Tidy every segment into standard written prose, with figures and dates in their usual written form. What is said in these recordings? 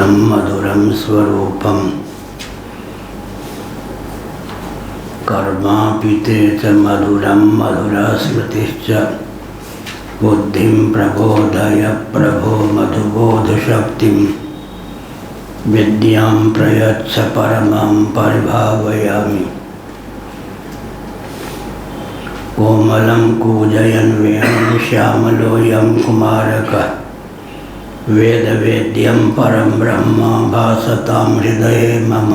मधुरं मधुरं स्वरूपं कर्मापिते च मधुरं मधुरस्मृतिश्च बुद्धिं प्रबोधय प्रभो मधुबोधशक्तिं विद्यां प्रयच्छ परमं परिभावयामि। कोमलं कूजयन् वेणुं श्यामलोऽयं कुमारकः वेदवेद्यं परं ब्रह्म भासतां हृदये मम।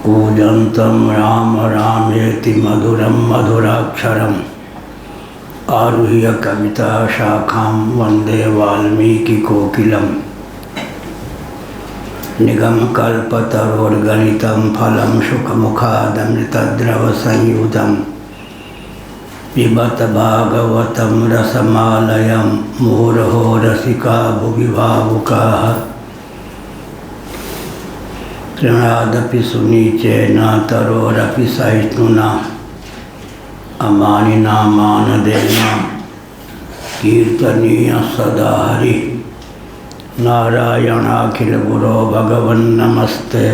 कूजन्तं राम रामेति मधुरं मधुराक्षरम् आरुह्य कविताशाखां वन्दे वाल्मीकिकोकिलम्। निगमकल्पतरोर्गलितं फलं शुकमुखादमृतद्रवसंयुतं पिबत भागवतं रसमालयं मुहुरहो रसिका भुवि भावुकाः। तृणादपि सुनीचेन तरोरपि सहिष्णुना अमानिना मानदेन कीर्तनीय सदा हरिः। नारायणाखिल गुरो भगवन् नमस्ते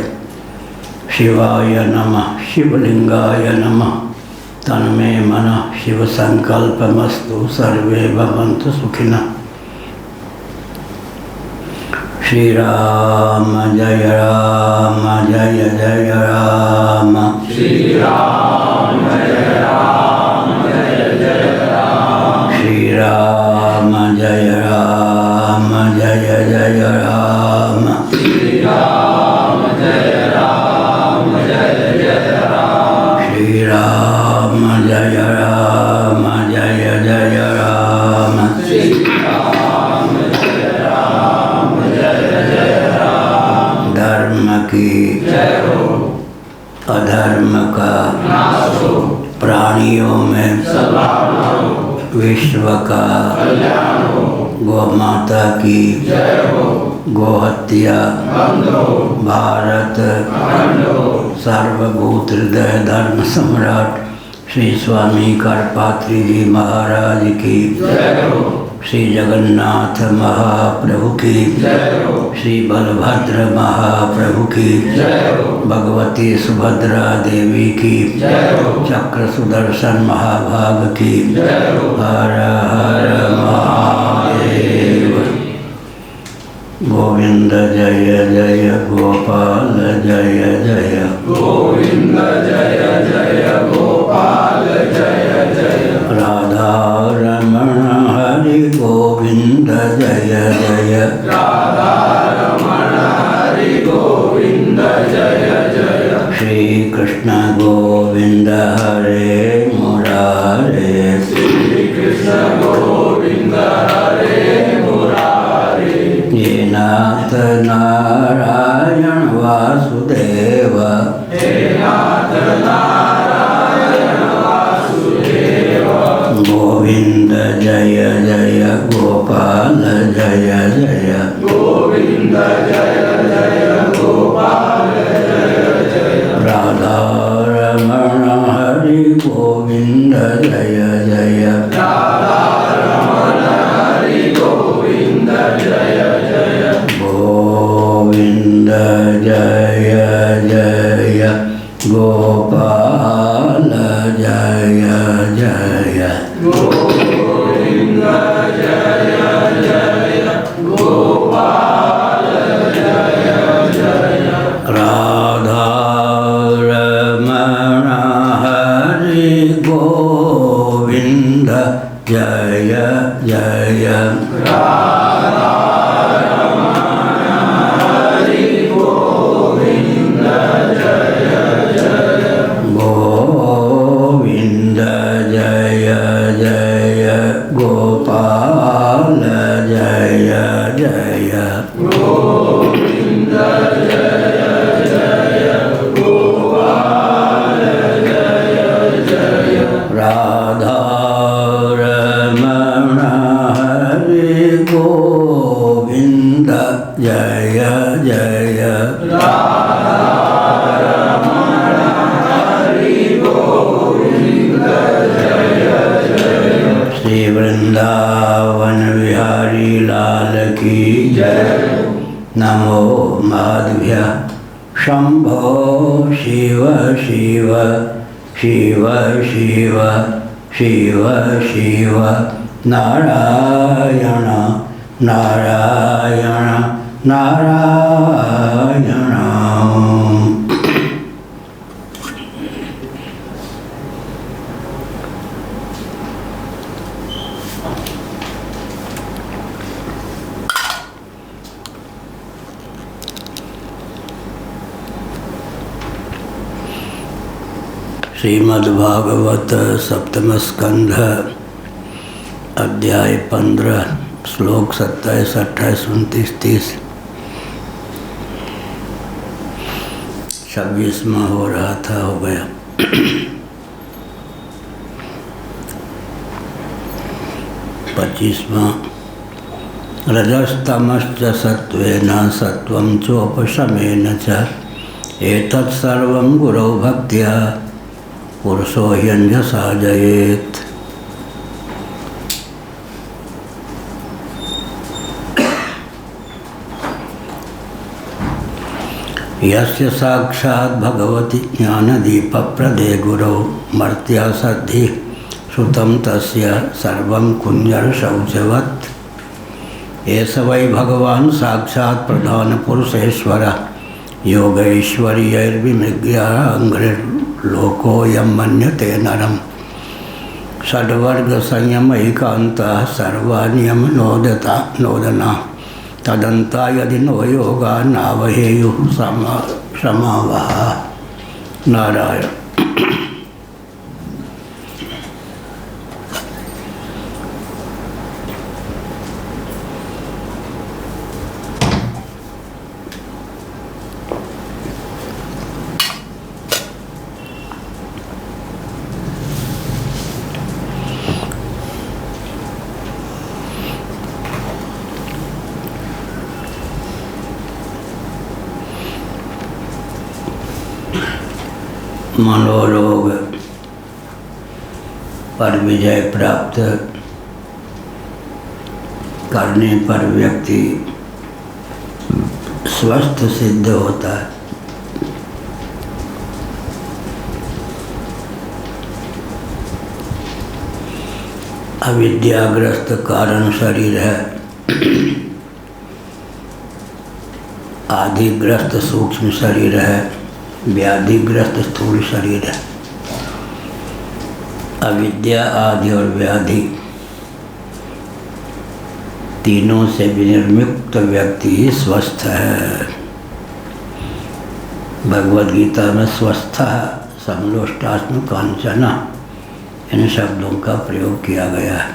शिवाय नमः शिवलिंगाय नमः। तन्मे मनः शिव संकल्पमस्तु सर्वे भवन्तु सुखिनः। श्री राम जय राम जय जय राम। श्री राम जय राम जय जय राम। श्री राम जय राम जय जय राम। श्री राम जय राम जय जय राम। श्री राम जय राम जय जय राम। श्री राम जय राम जय जय राम। धर्म की जय हो, अधर्म का नाश हो, प्राणियों में सद्भावना हो, विश्व का कल्याण हो, गौ माता की जय हो, गोहत्या बंद हो, भारत अखंड हो, सर्वभूत हृदय धर्म सम्राट श्री स्वामी करपात्री जी महाराज की जय हो, श्री जगन्नाथ महाप्रभु की जय हो, श्री बलभद्र महाप्रभु की जय हो, भगवती सुभद्रा देवी की जय हो, चक्र सुदर्शन महाभाग की जय हो। हर हर महादेव। गोविंद जय जय गोपाल जय जय। गोविंद जय जय गोपाल जय जय। राधा रमण हरि गोविंद जय जय। राधा रमण हरि गोविंद जय जय। श्री कृष्ण गोविंद हरे मुरारे। श्री कृष्ण गोविंद हरे मुरारे। ये नाथ नारायण वासुदेव। हे नाथ नारायण वासुदेव। गोविंद जय जय गोपाल जय जय। गोविंद जय जय गोपाल जय जय। राधा रमण हरि गोविंद जय जय। राधा रमण हरि गोविंद जय जय। गोविंद जय जय गोपाल जय जय। गोविंद जय जय गोपाल जय जय। राधा रमण हरि गोविंद जय जय। राधा रमण हरि गोविंद जय जय। गोविंद जय जय गोपाल जय जय। गोविंद जय जय गोपाल जय जय। राधा रमण हरि गोविंद जय जय। राधा रमण हरि गोविंद जय जय। श्री वृंदावन बिहारी लाल की जय। नमो माध्व्य शंभो शिव शिव शिव शिव शिव शिव नारायण नारायण नारायण। श्रीमद्भागवत सप्तम स्कंध अध्याय 15 श्लोक 27, 28, 29, 30 26वां हो रहा था, हो गया। 25वां रजस्तमश्च सत्त्वेन सत्त्वं चोपशमेन च एतत् सर्वं गुरौ भक्त्या पुरुषो ह्यन्यसा जयेत्। यस्य साक्षात् भगवति ज्ञानदीपप्रदे गुरौ मर्त्या सद्धि श्रुतं तस्य सर्वं कुञ्जरशौचवत्। एष वै भगवान् साक्षात् प्रधानपुरुषेश्वरः योगैश्वर्यैर्विमृग्याङ्घ्रिर्लोकोऽयं मन्यते नरं। षड्वर्गसंयमैकान्तः सर्वानियमनोदना तदन्ता यदि नो योगा नावहेयुः समावः। नारायण। मनोरोग पर विजय प्राप्त करने पर व्यक्ति स्वस्थ सिद्ध होता है। अविद्याग्रस्त कारण शरीर है, आदिग्रस्त सूक्ष्म शरीर है, व्याधिग्रस्त स्थूल शरीर है। अविद्या, आदि और व्याधि तीनों से विनिर्मुक्त व्यक्ति ही स्वस्थ है। भगवद गीता में स्वस्थ समलोष्टास्म कांचन इन शब्दों का प्रयोग किया गया है।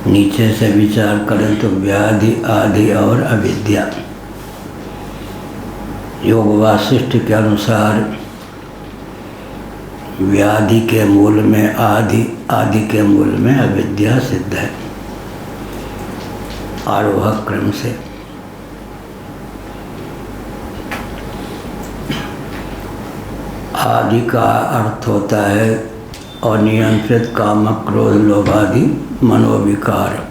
नीचे से विचार करें तो व्याधि, आदि और अविद्या। योग वासिष्ठ के अनुसार व्याधि के मूल में आदि, आदि के मूल में अविद्या सिद्ध है आरोह क्रम से। आदि का अर्थ होता है अनियंत्रित काम, क्रोध, लोभ आदि मनोविकार।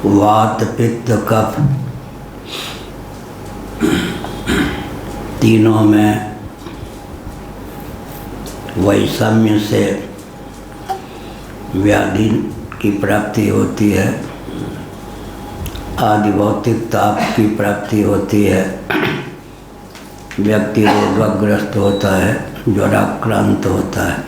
वात, पित्त, कफ तीनों में वैषम्य से व्याधि की प्राप्ति होती है, आदि भौतिक ताप की प्राप्ति होती है, व्यक्ति रोगग्रस्त होता है, ज्वराक्रांत होता है।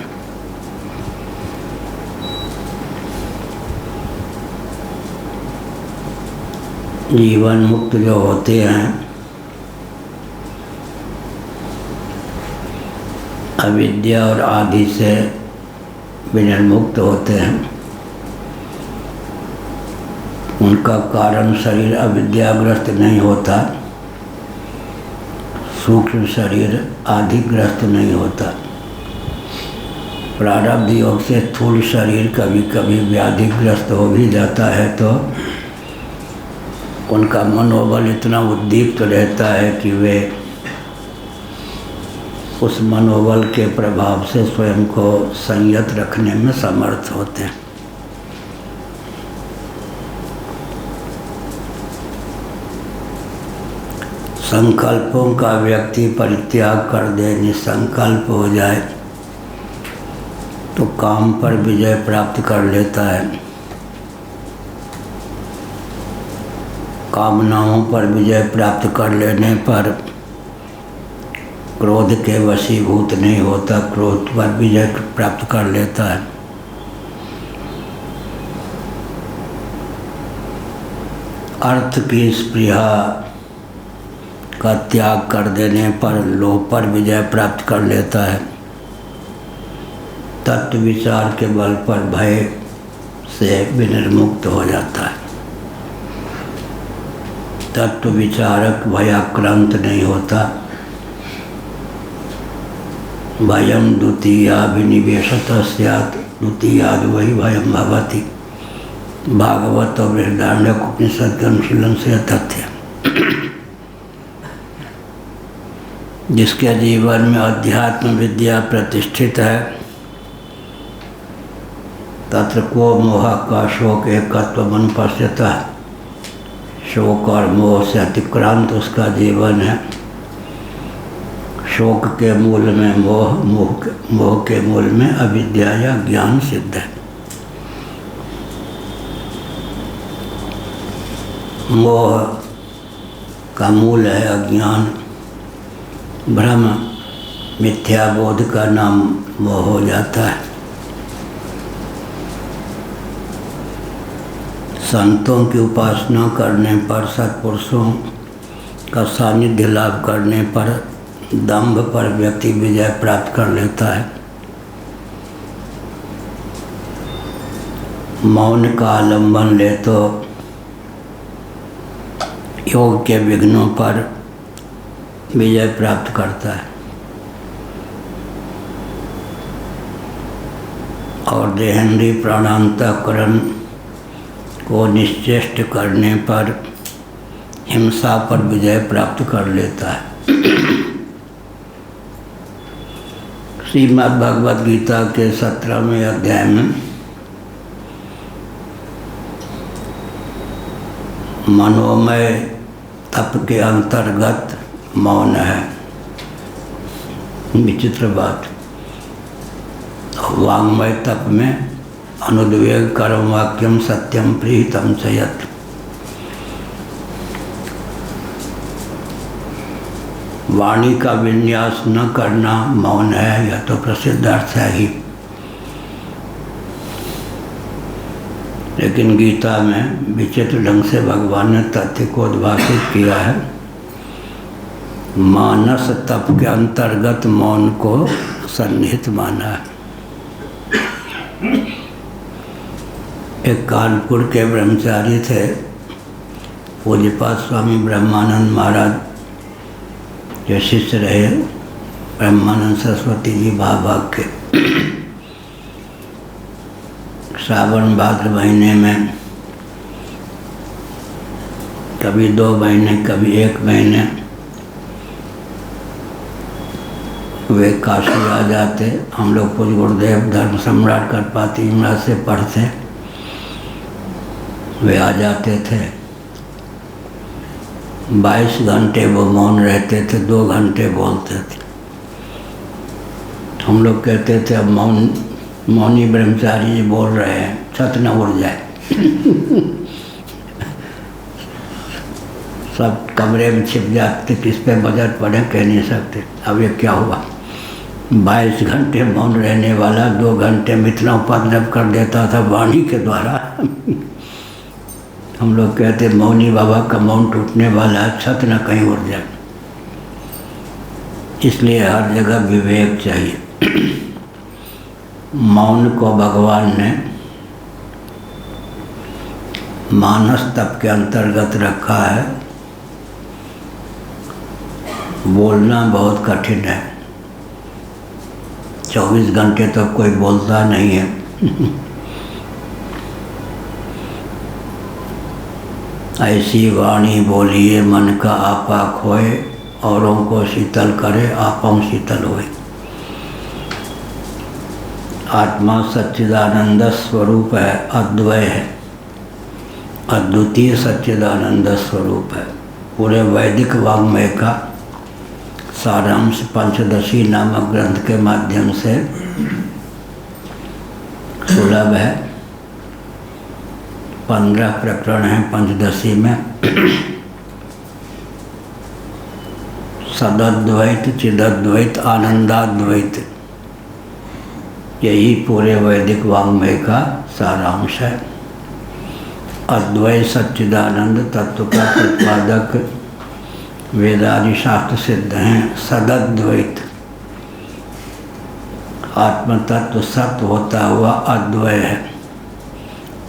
जीवन मुक्त जो होते हैं अविद्या और आदि से विनिर्मुक्त होते हैं, उनका कारण शरीर अविद्याग्रस्त नहीं होता, सूक्ष्म शरीर आदिग्रस्त नहीं होता। प्रारब्ध योग से स्थूल शरीर कभी कभी व्याधिग्रस्त हो भी जाता है तो उनका मनोबल इतना उद्दीप्त रहता है कि वे उस मनोबल के प्रभाव से स्वयं को संयत रखने में समर्थ होते हैं। संकल्पों का व्यक्ति परित्याग कर दे, निसंकल्प हो जाए तो काम पर विजय प्राप्त कर लेता है। कामनाओं पर विजय प्राप्त कर लेने पर क्रोध के वशीभूत नहीं होता, क्रोध पर विजय प्राप्त कर लेता है। अर्थ की स्पृहा का त्याग कर देने पर लोभ पर विजय प्राप्त कर लेता है। तत्व विचार के बल पर भय से विनिर्मुक्त हो जाता है। तत्व विचारक भयाक्रांत नहीं होता। भयम द्वितीयाभिनिवेशतः स्यात् द्वितीयाद् वही भयम भवति। भागवत और बृहदारण्यक उपनिषद के अनुशीलन से तथ्य। जिसके जीवन में अध्यात्म विद्या प्रतिष्ठित है तत्र को मोह का शोक एकत्व मन पश्यता। शोक और मोह से अतिक्रांत उसका जीवन है। शोक के मूल में मोह के मूल में अविद्या या ज्ञान सिद्ध है। मोह का मूल है अज्ञान, भ्रम, मिथ्या बोध का नाम मोह हो जाता है। संतों की उपासना करने पर, सत्पुरुषों का सानिध्य लाभ करने पर, दंभ पर व्यक्ति विजय प्राप्त कर लेता है। मौन का आलंबन ले तो योग के विघ्नों पर विजय प्राप्त करता है। और देहेंद्रीय प्राणांतकरण को निश्चेष्ट करने पर हिंसा पर विजय प्राप्त कर लेता है। श्रीमद् भगवद गीता के 17वें अध्याय में मनोमय तप के अंतर्गत मौन है। विचित्र बात। वाङ्मय तप में अनुद्वेग कर्म वाक्यम सत्यम प्रीतम च यत्। वाणी का विन्यास न करना मौन है, यह तो प्रसिद्ध अर्थ है ही। लेकिन गीता में विचित्र ढंग से भगवान ने तथ्य को उद्भाषित किया है। मानस तप के अंतर्गत मौन को सन्निहित माना है। एक कानपुर के ब्रह्मचारी थे, पूज्यपाद स्वामी ब्रह्मानंद महाराज जो शिष्य रहे ब्रह्मानंद सरस्वती जी भाग के। श्रावण भाद्र महीने में कभी 2 महीने कभी 1 महीने वे काशी आ जाते। हम लोग पूज्य गुरुदेव धर्म सम्राट करपाती महाराज से पढ़ते, वे आ जाते थे। 22 घंटे वो मौन रहते थे, 2 घंटे बोलते थे। हम लोग कहते थे अब मौनी ब्रह्मचारी जी बोल रहे हैं, छत न उड़ जाए। सब कमरे में छिप जाते, किस पे बजट पड़े कह नहीं सकते। अब ये क्या हुआ, 22 घंटे मौन रहने वाला 2 घंटे में इतना उपद्रव कर देता था वाणी के द्वारा। हम लोग कहते मौनी बाबा का मौन टूटने वाला है, छत न कहीं उड़ जाए। इसलिए हर जगह विवेक चाहिए। मौन को भगवान ने मानस तप के अंतर्गत रखा है। बोलना बहुत कठिन है, 24 घंटे तो कोई बोलता नहीं है। ऐसी वाणी बोलिए मन का आपा खोए, औरों को शीतल करे, आपम शीतल होए। आत्मा सच्चिदानंद स्वरूप है, अद्वय है, अद्वितीय सच्चिदानंद स्वरूप है। पूरे वैदिक वाङ्मय का सारांश पंचदशी नामक ग्रंथ के माध्यम से सुलभ है। 15 प्रकरण हैं पंचदशी में। सदद्वैत, चिदद्वैत, आनंदाद्वैत, यही पूरे वैदिक वाङ्मय का सारांश है। अद्वैत सच्चिदानंद तत्व का प्रतिपादक वेदादि शास्त्र सिद्ध हैं। सदद्वैत, आत्म तत्व सत्य होता हुआ अद्वय है।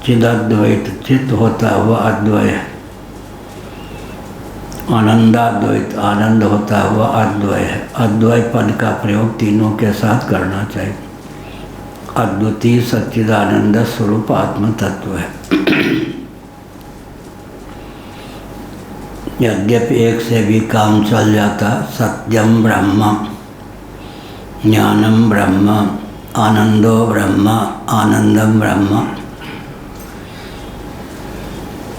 चिदद्वैत, चित्त होता हुआ अद्वय है। आनंदाद्वैत, आनंद होता हुआ अद्वय है। अद्वय पद का प्रयोग तीनों के साथ करना चाहिए। अद्वितीय सच्चिदानंद स्वरूप आत्म तत्व है। यद्यपि एक से भी काम चल जाता, सत्यम ब्रह्म, ज्ञानम ब्रह्म, आनंदो ब्रह्म, आनंदम ब्रह्म,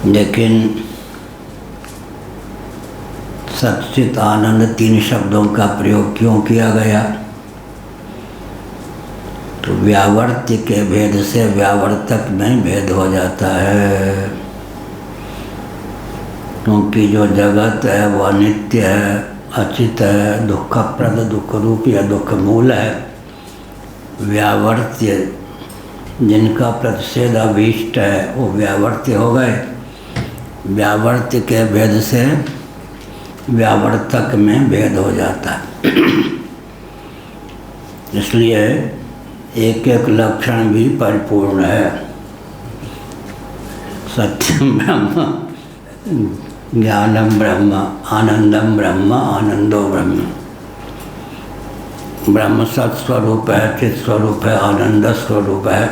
लेकिन सच्चित आनंद 3 शब्दों का प्रयोग क्यों किया गया? तो व्यावर्त्य के भेद से व्यावर्तक में भेद हो जाता है, क्योंकि जो जगत है वह नित्य है, अचित है, दुखप्रद, दुख रूप या दुख मूल है। व्यावर्त्य जिनका प्रतिषेध अभीष्ट है वो व्यावर्त्य हो गए। व्यावर्त्य के भेद से व्यावर्तक में भेद हो जाता है। इसलिए एक एक लक्षण भी परिपूर्ण है। सत्यम ब्रह्म, ज्ञानम ब्रह्म, आनंदम ब्रह्म, आनंदो ब्रह्म। ब्रह्म सत्स्वरूप है, चित स्वरूप है, आनंद स्वरूप है।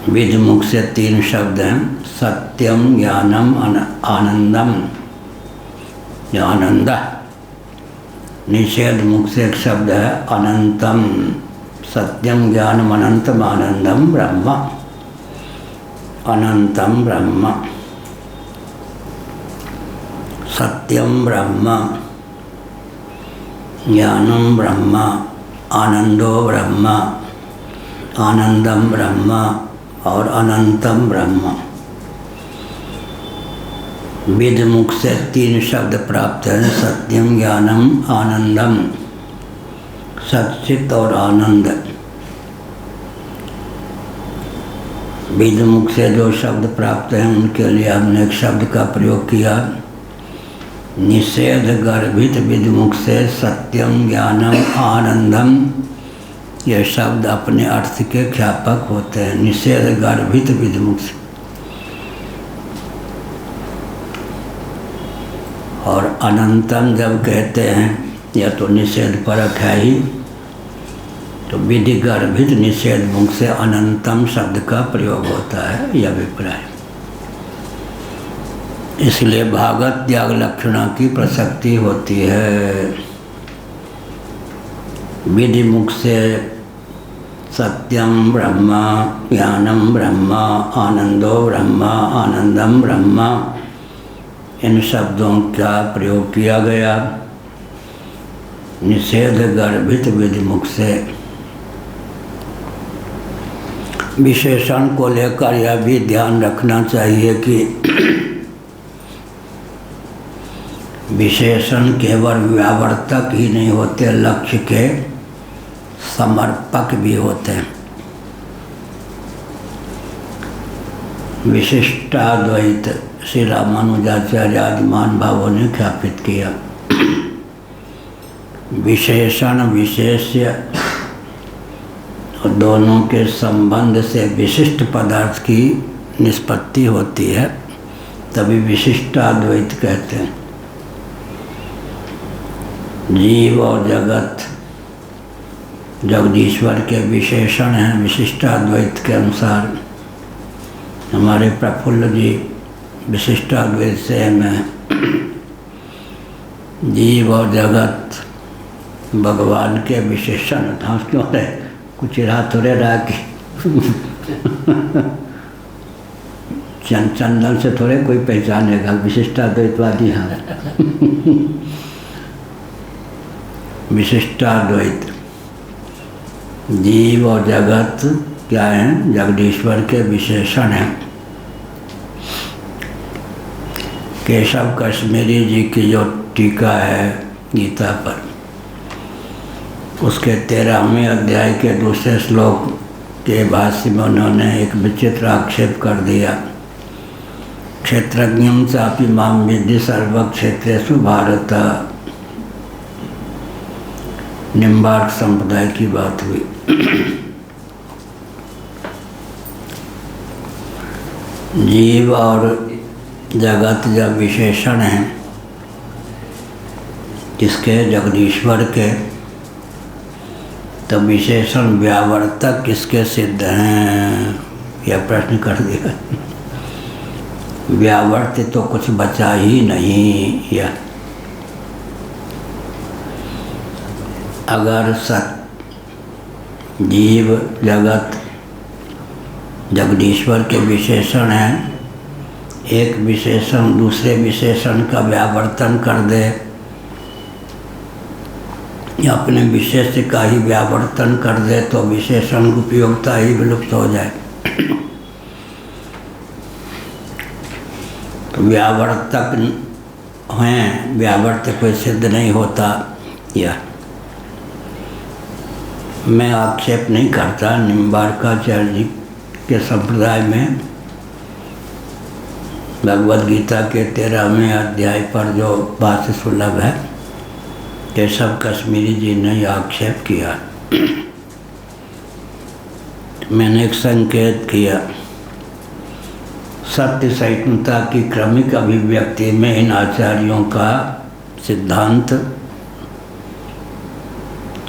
विधि मुख से 3 शब्द हैं, सत्यम, ज्ञानम, आनंदम, आनंद। निषेध मुख से एक शब्द है अनंतम। सत्यम, ज्ञानम, अनंतम, आनंदम ब्रह्म, अनंतम ब्रह्म। सत्यम ब्रह्म, ज्ञानम ब्रह्म, आनंदो ब्रह्म, आनंदम ब्रह्म और अनंतम ब्रह्म। विध मुख से 3 शब्द प्राप्त हैं, सत्यम, ज्ञानम, आनंदम। सच्चित और आनंद। विध मुख से जो शब्द प्राप्त हैं उनके लिए हमने एक शब्द का प्रयोग किया। निषेध गर्भित विध मुख से सत्यम, ज्ञानम, आनंदम, ये शब्द अपने अर्थ के ख्यापक होते हैं। निषेध गर्भित विध मुख से। और अनंतम जब कहते हैं या तो निषेध परक है ही, तो विधि गर्भित निषेध मुख से अनंतम शब्द का प्रयोग होता है, यह अभिप्राय। इसलिए भागवत त्याग लक्षणा की प्रसक्ति होती है। विधि मुख से सत्यम ब्रह्म, ज्ञानम ब्रह्म, आनंदो ब्रह्म, आनंदम ब्रह्म, इन शब्दों का प्रयोग किया गया। निषेध गर्भित विधि मुख से। विशेषण को लेकर यह भी ध्यान रखना चाहिए कि विशेषण केवल व्यावर्तक ही नहीं होते, लक्ष्य के समर्पक भी होते हैं। विशिष्टाद्वैत श्री रामानुजाचार्य आदि महान भावों ने ख्यापित किया। विशेषण विशेष्य दोनों के संबंध से विशिष्ट पदार्थ की निष्पत्ति होती है, तभी विशिष्टाद्वैत कहते हैं। जीव और जगत जगदीश्वर के विशेषण हैं विशिष्टाद्वैत के अनुसार। हमारे प्रफुल्ल जी विशिष्टाद्वैत से हैं। जीव और जगत भगवान के विशेषण। हंस क्यों रहे? कुछ रहा थोड़े रहा कि चंदन से थोड़े कोई पहचानेगा, विशिष्टाद्वैतवादी हैं। विशिष्टाद्वैत, जीव और जगत क्या है? जगदीश्वर के विशेषण हैं। केशव कश्मीरी जी की जो टीका है गीता पर, उसके 13वें अध्याय के दूसरे श्लोक के भाष्य में उन्होंने एक विचित्र आक्षेप कर दिया। क्षेत्रज्ञं चापि मां विद्धि सर्वक्षेत्रेषु भारत। निम्बार्क संप्रदाय की बात हुई। जीव और जगत जब विशेषण हैं किसके? जगदीश्वर के, तो विशेषण व्यावर्तक किसके सिद्ध हैं? यह प्रश्न कर दिया। व्यावर्त तो कुछ बचा ही नहीं। यह अगर जीव जगत जगदीश्वर के विशेषण हैं, एक विशेषण दूसरे विशेषण का व्यावर्तन कर दे या अपने विशेष का ही व्यावर्तन कर दे तो विशेषण की उपयोगिता ही विलुप्त हो जाए। तो व्यावर्तक हैं, व्यावर्त कोई सिद्ध नहीं होता। यह मैं आक्षेप नहीं करता। निम्बार्काचार्य जी के संप्रदाय में भगवद गीता के 13वें अध्याय पर जो भाष्य सुलभ है, केशव कश्मीरी जी ने यह आक्षेप किया। मैंने एक संकेत किया, सत्य सहिष्णुता की क्रमिक अभिव्यक्ति में इन आचार्यों का सिद्धांत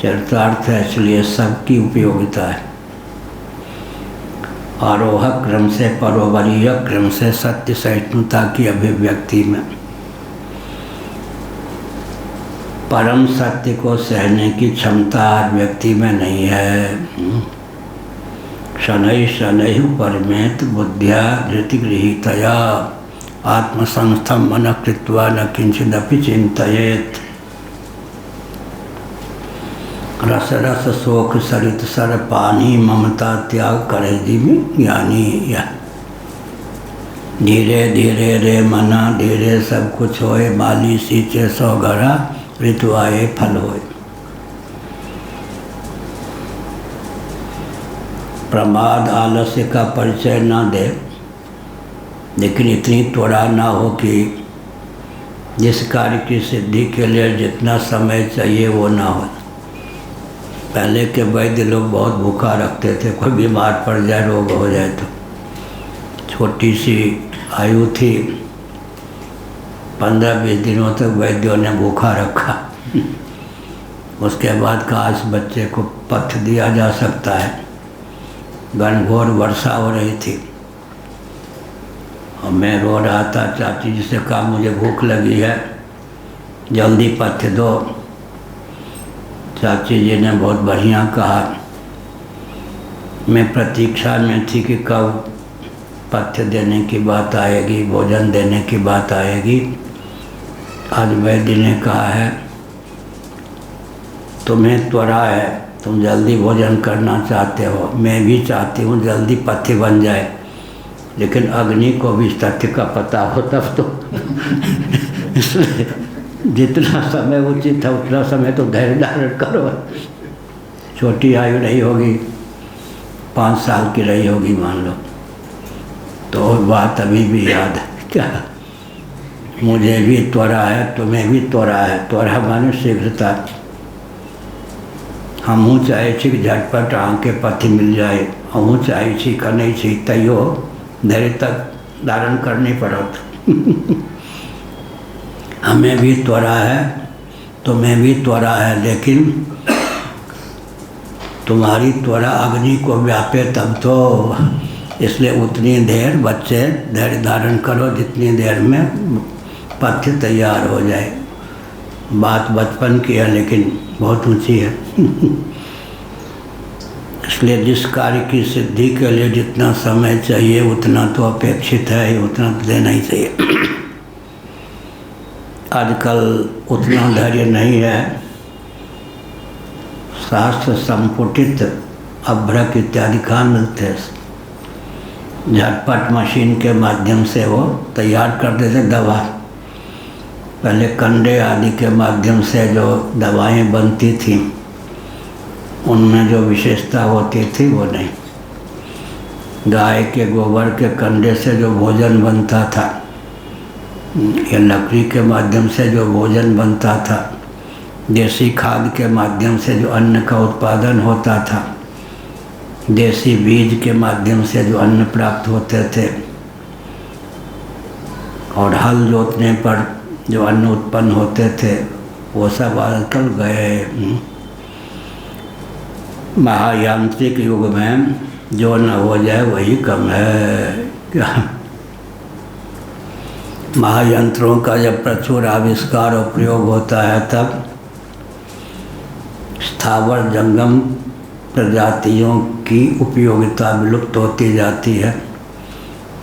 चरितार्थ है, इसलिए सबकी उपयोगिता है। आरोहक क्रम से परोवरीय क्रम से सत्य सहिष्णुता की अभिव्यक्ति में परम सत्य को सहने की क्षमता हर व्यक्ति में नहीं है। शनैः शनैः परमेत बुद्ध्या धृतिगृहीतया आत्मसंस्थं मनः कृत्वा न किंचिदपि चिंतयेत्। रस रस शोक सरित सर पानी ममता त्याग करे जीव ज्ञानी। यह धीरे धीरे रे मना धीरे सब कुछ होए, बाली सींचे सौ घड़ा ऋतु आए फल होए। प्रमाद आलस्य का परिचय न दे, लेकिन इतनी त्वरा ना हो कि जिस कार्य की सिद्धि के लिए जितना समय चाहिए वो ना हो। पहले के वैद्य लोग बहुत भूखा रखते थे, कोई बीमार पड़ जाए रोग हो जाए तो। छोटी सी आयु थी, 15-20 दिनों तक वैद्यों ने भूखा रखा। उसके बाद कहा इस बच्चे को पथ्य दिया जा सकता है। घनघोर वर्षा हो रही थी और मैं रो रहा था। चाची जी से कहा मुझे भूख लगी है, जल्दी पथ्य दो। चाची जी ने बहुत बढ़िया कहा। मैं प्रतीक्षा में थी कि कब पथ्य देने की बात आएगी, भोजन देने की बात आएगी। आज वैद्य ने कहा है तुम्हें त्वरा है, तुम जल्दी भोजन करना चाहते हो, मैं भी चाहती हूँ जल्दी पथ्य बन जाए, लेकिन अग्नि को भी इस तथ्य का पता हो तब तो। इसलिए जितना समय उचित है उतना समय तो धैर्य धारण करो। छोटी आयु रही होगी, 5 साल की रही होगी मान लो, तो बात अभी भी याद है। क्या मुझे भी त्वरा है, तुम्हें भी त्वरा है। त्वरा माने शीघ्रता। हमू चाहे छी झटपट आके पथ्य मिल जाए, हमू चाहे छी का नहीं छी तैयो धैर्य तक धारण करनी पड़त। हमें भी त्वरा है, तुम्हें भी त्वरा है, लेकिन तुम्हारी त्वरा अग्नि को व्यापे तब तो। इसलिए उतनी देर बच्चे धैर्य धारण करो जितनी देर में पथ्य तैयार हो जाए। बात बचपन की है लेकिन बहुत ऊंची है। इसलिए जिस कार्य की सिद्धि के लिए जितना समय चाहिए उतना तो अपेक्षित है ही, उतना तो देना ही चाहिए। आजकल उतना धैर्य नहीं है। शास्त्र संपुटित अभ्रक इत्यादि कहाँ मिलते हैं। झटपट मशीन के माध्यम से वो तैयार कर देते दवा। पहले कंडे आदि के माध्यम से जो दवाएं बनती थीं उनमें जो विशेषता होती थी वो नहीं। गाय के गोबर के कंडे से जो भोजन बनता था या लकड़ी के माध्यम से जो भोजन बनता था, देसी खाद के माध्यम से जो अन्न का उत्पादन होता था, देसी बीज के माध्यम से जो अन्न प्राप्त होते थे और हल जोतने पर जो अन्न उत्पन्न होते थे, वो सब आजकल गए। महायांत्रिक युग में जो न हो जाए वही कम है। क्या महायंत्रों का जब प्रचुर आविष्कार और प्रयोग होता है तब स्थावर जंगम प्रजातियों की उपयोगिता विलुप्त होती जाती है।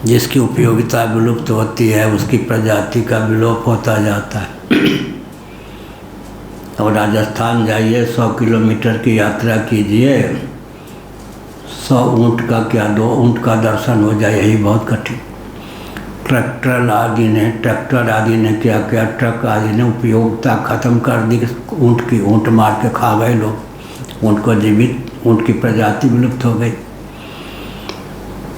जिसकी उपयोगिता विलुप्त होती है उसकी प्रजाति का विलोप होता जाता है। और राजस्थान जाइए, 100 किलोमीटर की यात्रा कीजिए, 100 ऊँट का क्या 2 ऊँट का दर्शन हो जाए, यही बहुत कठिन। ट्रैक्टर आदि ने क्या किया, ट्रक आदि ने उपयोगिता ख़त्म कर दी ऊँट की। ऊँट मार के खा गए लोग ऊँट को जीवित, ऊँट की प्रजाति विलुप्त हो गई।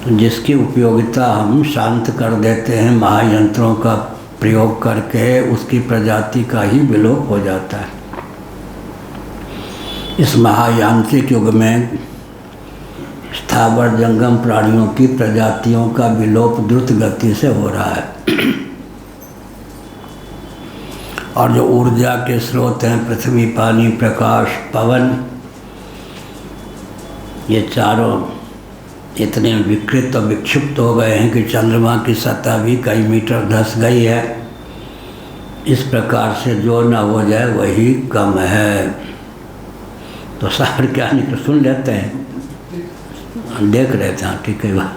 जिसकी उपयोगिता हम शांत कर देते हैं महायंत्रों का प्रयोग करके, उसकी प्रजाति का ही विलोप हो जाता है। इस महायांत्रिक युग में स्थावर जंगम प्राणियों की प्रजातियों का विलोप द्रुत गति से हो रहा है। और जो ऊर्जा के स्रोत हैं, पृथ्वी, पानी, प्रकाश, पवन, ये चारों इतने विकृत और विक्षिप्त हो गए हैं कि चंद्रमा की सतह भी कई मीटर धंस गई है। इस प्रकार से जो न हो जाए वही कम है। तो सार क्या निकल सुन लेते हैं, देख रहे थे। हाँ ठीक है बात।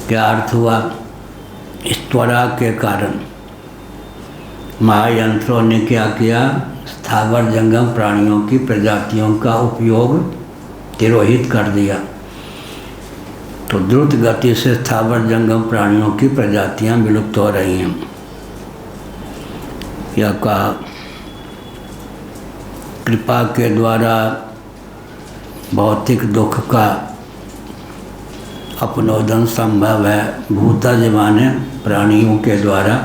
क्या अर्थ हुआ? इस त्वरा के कारण महायंत्रों ने क्या किया, स्थावर जंगम प्राणियों की प्रजातियों का उपयोग तिरोहित कर दिया। तो द्रुत गति से स्थावर जंगम प्राणियों की प्रजातियां विलुप्त हो रही हैं। यह कहा कृपा के द्वारा भौतिक दुख का अपनोदन संभव है। भूतजमाने प्राणियों के द्वारा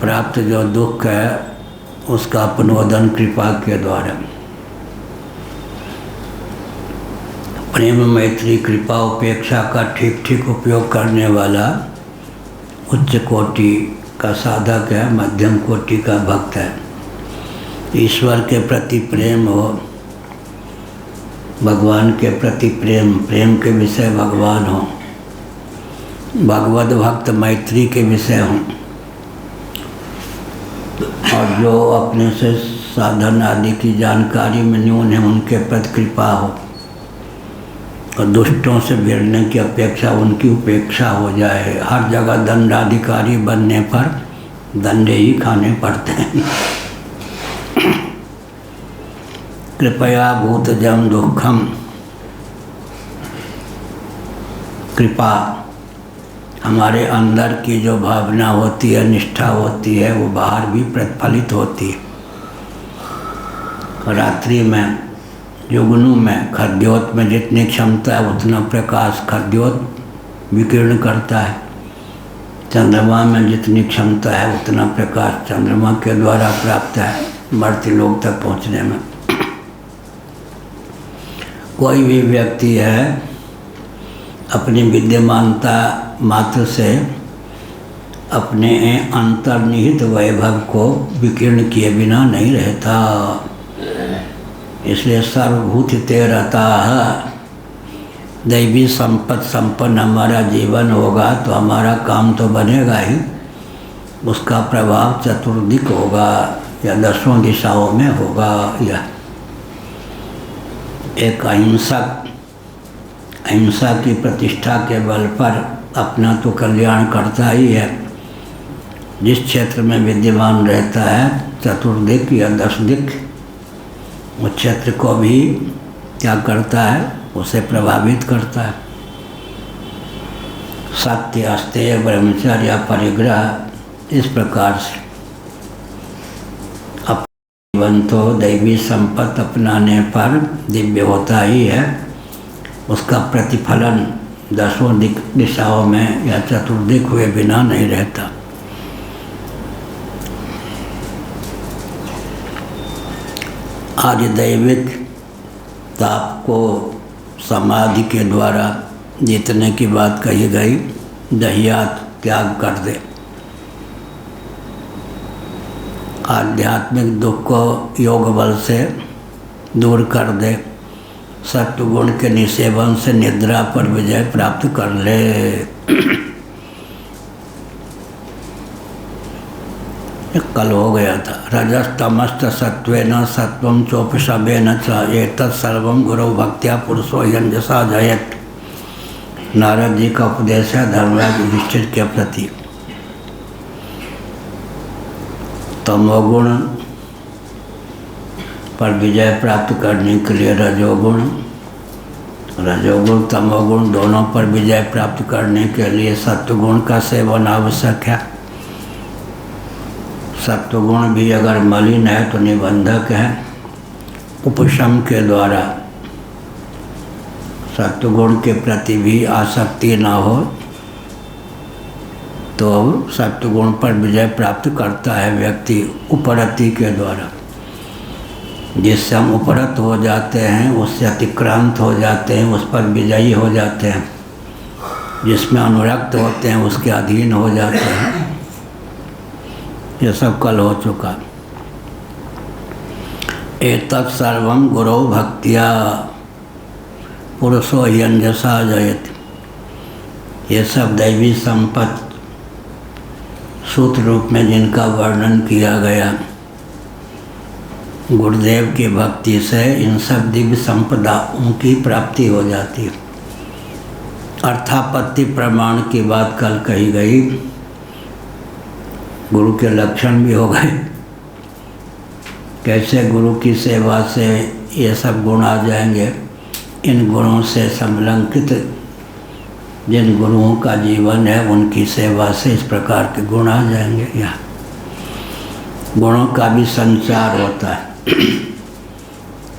प्राप्त जो दुख है उसका अपनोदन कृपा के द्वारा। प्रेम, मैत्री, कृपा, उपेक्षा का ठीक ठीक उपयोग करने वाला उच्च कोटि का साधक है, मध्यम कोटि का भक्त है। ईश्वर के प्रति प्रेम हो, भगवान के प्रति प्रेम, प्रेम के विषय भगवान हो, भगवत भक्त मैत्री के विषय हों, और जो अपने से साधन आदि की जानकारी में न्यून है उनके प्रति कृपा हो, और दुष्टों से भिड़ने की अपेक्षा उनकी उपेक्षा हो जाए। हर जगह दंडाधिकारी बनने पर दंडे ही खाने पड़ते हैं। कृपया भूतजम दुखम, कृपा हमारे अंदर की जो भावना होती है, निष्ठा होती है, वो बाहर भी प्रतिफलित होती है। रात्रि में जुगनू में, खद्योत में जितनी क्षमता है उतना प्रकाश खद्योत विकीर्ण करता है। चंद्रमा में जितनी क्षमता है उतना प्रकाश चंद्रमा के द्वारा प्राप्त है मर्त्य लोक तक पहुँचने में। कोई भी व्यक्ति है अपनी विद्यमानता मात्र से अपने अंतर्निहित वैभव को विकीर्ण किए बिना नहीं रहता। इसलिए सर्वभूत रहता है। दैवी संपत्ति संपन्न हमारा जीवन होगा तो हमारा काम तो बनेगा ही, उसका प्रभाव चतुर्दिक होगा या 10 दिशाओं में होगा। या एक अहिंसा की प्रतिष्ठा के बल पर अपना तो कल्याण करता ही है, जिस क्षेत्र में विद्यमान रहता है चतुर्दिक या 10 दिक, उस क्षेत्र को भी क्या करता है, उसे प्रभावित करता है। सत्य, अस्तेय, ब्रह्मचर्य, परिग्रह, इस प्रकार से जीवन तो दैवी संपत्ति अपनाने पर दिव्य होता ही है, उसका प्रतिफलन 10 दिशाओं में या चतुर्दिक हुए बिना नहीं रहता। आदिदैविक ताप को समाधि के द्वारा जीतने की बात कही गई। दहियात त्याग कर दे, आध्यात्मिक दुख को योग बल से दूर कर दे, सत्वगुण के निसेवन से निद्रा पर विजय प्राप्त कर ले। कल हो गया था। रजस्तमस्त सत्वेन सत्वं चोपशमेन च एतत् सर्वं गुरु भक्त्या पुरुषो यंजसा जयत। नारद जी का उपदेश है धर्मराज युधिष्ठिर के प्रति। तमोगुण पर विजय प्राप्त करने के लिए रजोगुण तमोगुण दोनों पर विजय प्राप्त करने के लिए सत्वगुण का सेवन आवश्यक है। सत्वगुण भी अगर मलिन है तो निबंधक है। उपशम के द्वारा सत्वगुण के प्रति भी आसक्ति ना हो तो सत्वगुण पर विजय प्राप्त करता है व्यक्ति उपरति के द्वारा। जिससे हम उपरत हो जाते हैं, उससे अतिक्रांत हो जाते हैं, उस पर विजयी हो जाते हैं। जिसमें अनुरक्त होते हैं उसके अधीन हो जाते हैं। ये सब कल हो चुका। एतत् सर्वं गुरु भक्त्या पुरुषो यंजसा जयत। ये सब दैवी संपत्ति सूत्र रूप में जिनका वर्णन किया गया, गुरुदेव की भक्ति से इन सब दिव्य संपदाओं की प्राप्ति हो जाती है। अर्थापत्ति प्रमाण की बात कल कही गई। गुरु के लक्षण भी हो गए, कैसे गुरु की सेवा से ये सब गुण आ जाएंगे। इन गुणों से संलग्नित जिन गुरुओं का जीवन है उनकी सेवा से इस प्रकार के गुण आ जाएंगे। यहाँ गुणों का भी संचार होता है।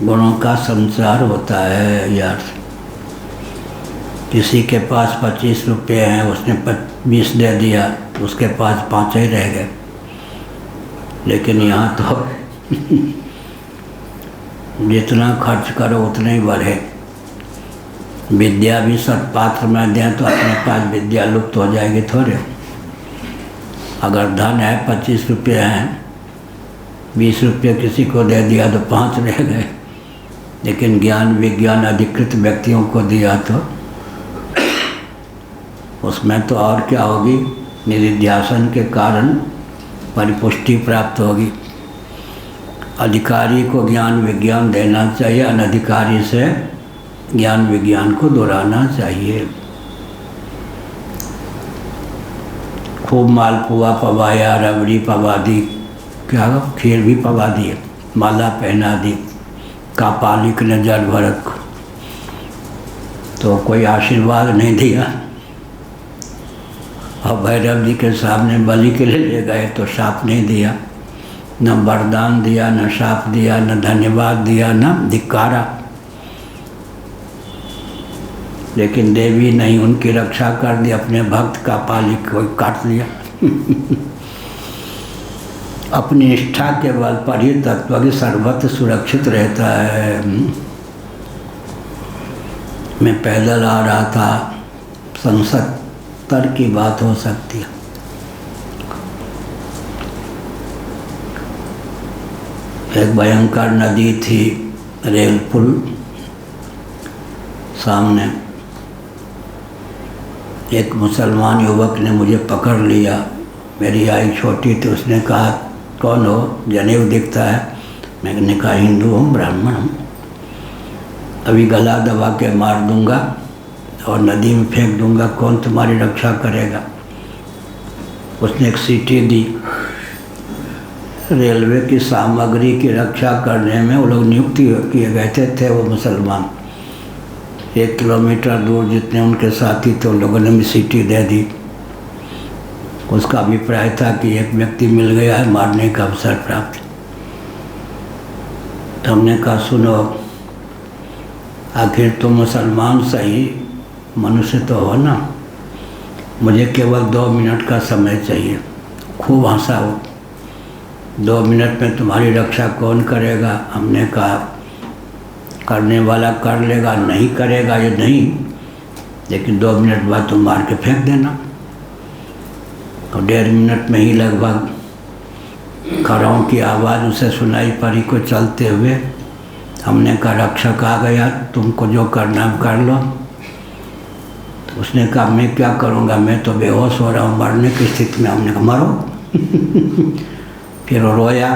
गुणों का संचार होता है यार। किसी के पास 25 रुपये हैं, उसने 20 दे दिया, उसके पास 5 ही रह गए। लेकिन यहाँ तो जितना खर्च करो उतना ही बढ़े। विद्या भी सत्पात्र में दें तो अपने पास विद्या लुप्त हो जाएगी थोड़े। अगर धन है 25 रुपये हैं, 20 रुपये किसी को दे दिया तो 5 रह गए। लेकिन ज्ञान विज्ञान अधिकृत व्यक्तियों को दिया तो उसमें तो और क्या होगी, निधिध्यासन के कारण परिपुष्टि प्राप्त होगी। अधिकारी को ज्ञान विज्ञान देना चाहिए, अनधिकारी से ज्ञान विज्ञान को दोहराना चाहिए। खूब मालपुआ पवाया, रबड़ी पवा दी, क्या खीर भी पवा दी, माला पहना दी, कापालिक ने जल भरत को, तो कोई आशीर्वाद नहीं दिया। और भैरव जी के सामने बलि के लिए ले गए तो शाप नहीं दिया, न वरदान दिया, न शाप दिया, न धन्यवाद दिया, न धिक्कारा। लेकिन देवी नहीं, उनकी रक्षा कर दी, अपने भक्त का पालिक को काट लिया। अपनी निष्ठा के बल पर ही तत्व सर्वत्र सुरक्षित रहता है। मैं पैदल आ रहा था, संसद तर की बात हो सकती है। एक भयंकर नदी थी, रेल पुल सामने। एक मुसलमान युवक ने मुझे पकड़ लिया, मेरी आई छोटी थी, उसने कहा कौन हो, जनेऊ दिखता है। मैंने कहा हिंदू हूँ, ब्राह्मण हूँ, अभी गला दबा के मार दूंगा और नदी में फेंक दूंगा, कौन तुम्हारी रक्षा करेगा। उसने एक सीटी दी। रेलवे की सामग्री की रक्षा करने में वो लोग नियुक्ति किए गए थे वो मुसलमान। 1 किलोमीटर दूर जितने उनके साथी थे उन लोगों ने भी सीटी दे दी। उसका अभिप्राय था कि एक व्यक्ति मिल गया है, मारने का अवसर प्राप्त। तो हमने कहा सुनो, आखिर तुम मुसलमान सही, मनुष्य तो हो ना, मुझे केवल 2 मिनट का समय चाहिए। खूब हंसा हो। 2 मिनट में तुम्हारी रक्षा कौन करेगा। हमने कहा करने वाला कर लेगा, नहीं करेगा ये नहीं, लेकिन 2 मिनट बाद तुम मार के फेंक देना। और 1.5 मिनट में ही लगभग खड़ाओं की आवाज़ उसे सुनाई पड़ी को चलते हुए। हमने कहा रक्षक आ गया, तुमको जो करना कर लो। तो उसने कहा मैं क्या करूँगा, मैं तो बेहोश हो रहा हूँ, मरने की स्थिति में। हमने कहा मरो। फिर वो रोया।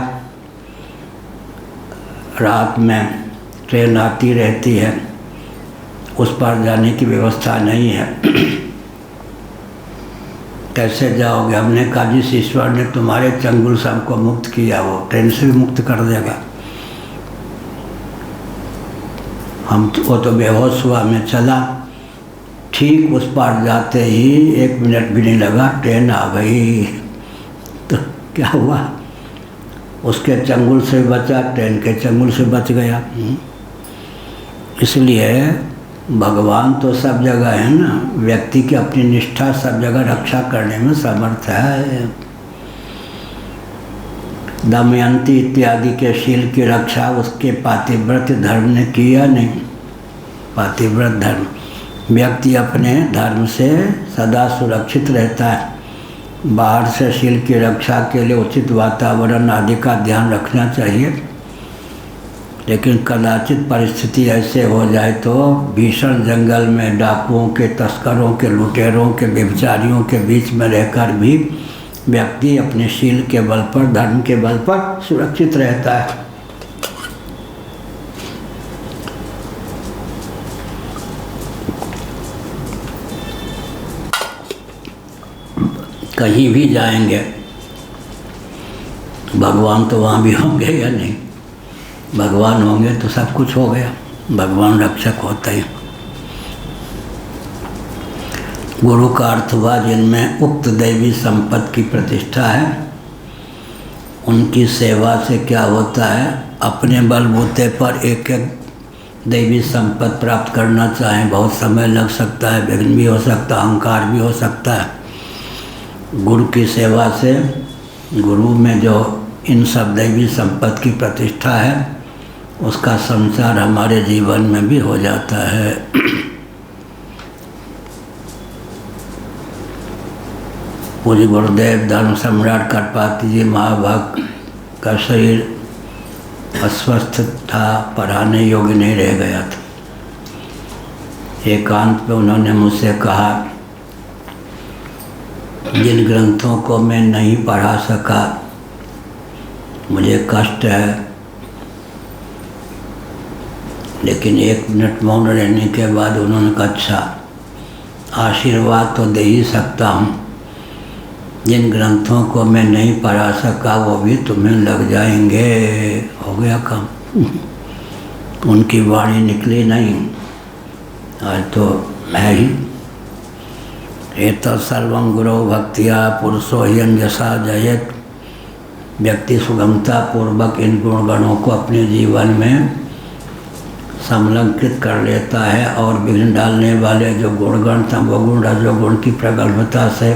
रात में ट्रेन आती रहती है, उस पर जाने की व्यवस्था नहीं है, कैसे जाओगे। हमने कहा जिस ईश्वर ने तुम्हारे चंगुल से हमको मुक्त किया वो ट्रेन से भी मुक्त कर देगा। वो तो बेहोश हुआ, मैं चला। ठीक उस पार जाते ही 1 मिनट भी नहीं लगा, ट्रेन आ गई। तो क्या हुआ, उसके चंगुल से बचा, ट्रेन के चंगुल से बच गया। इसलिए भगवान तो सब जगह है ना, व्यक्ति की अपनी निष्ठा सब जगह रक्षा करने में समर्थ है। दमयंती इत्यादि के शील की रक्षा उसके पातिव्रत धर्म ने किया नहीं। पातिव्रत धर्म, व्यक्ति अपने धर्म से सदा सुरक्षित रहता है। बाहर से शील की रक्षा के लिए उचित वातावरण आदि का ध्यान रखना चाहिए, लेकिन कदाचित परिस्थिति ऐसे हो जाए तो भीषण जंगल में डाकुओं के, तस्करों के, लुटेरों के, व्यभिचारियों के बीच में रहकर भी व्यक्ति अपने शील के बल पर, धर्म के बल पर सुरक्षित रहता है। कहीं भी जाएंगे भगवान तो वहाँ भी होंगे या नहीं। भगवान होंगे तो सब कुछ हो गया, भगवान रक्षक होते हैं। गुरु का अर्थ हुआ जिनमें उक्त दैवी संपत्ति की प्रतिष्ठा है। उनकी सेवा से क्या होता है, अपने बलबूते पर एक एक दैवी संपत्ति प्राप्त करना चाहें, बहुत समय लग सकता है, विघ्न भी हो सकता है, अहंकार भी हो सकता है। गुरु की सेवा से, गुरु में जो इन सब दैवी संपत्ति की प्रतिष्ठा है, उसका संचार हमारे जीवन में भी हो जाता है। पूज्य गुरुदेव धर्म सम्राट करपाती जी महाभाग का शरीर अस्वस्थ था, पढ़ाने योग्य नहीं रह गया था। एकांत में उन्होंने मुझसे कहा, जिन ग्रंथों को मैं नहीं पढ़ा सका मुझे कष्ट है, लेकिन 1 मिनट मौन रहने के बाद उन्होंने कहा अच्छा, आशीर्वाद तो दे ही सकता हूँ, जिन ग्रंथों को मैं नहीं पढ़ा सका वो भी तुम्हें लग जाएंगे। हो गया काम। उनकी वाणी निकली नहीं, आज तो है ही। एतत् सर्वं गुरौ भक्तिया पुरुषो ह्यंजसा जयेत। व्यक्ति सुगमता पूर्वक इन गुणगणों को अपने जीवन में संलग्नित कर लेता है और विघ्न डालने वाले जो गुणगण तमोगुण रजोगुण की प्रगल्भता से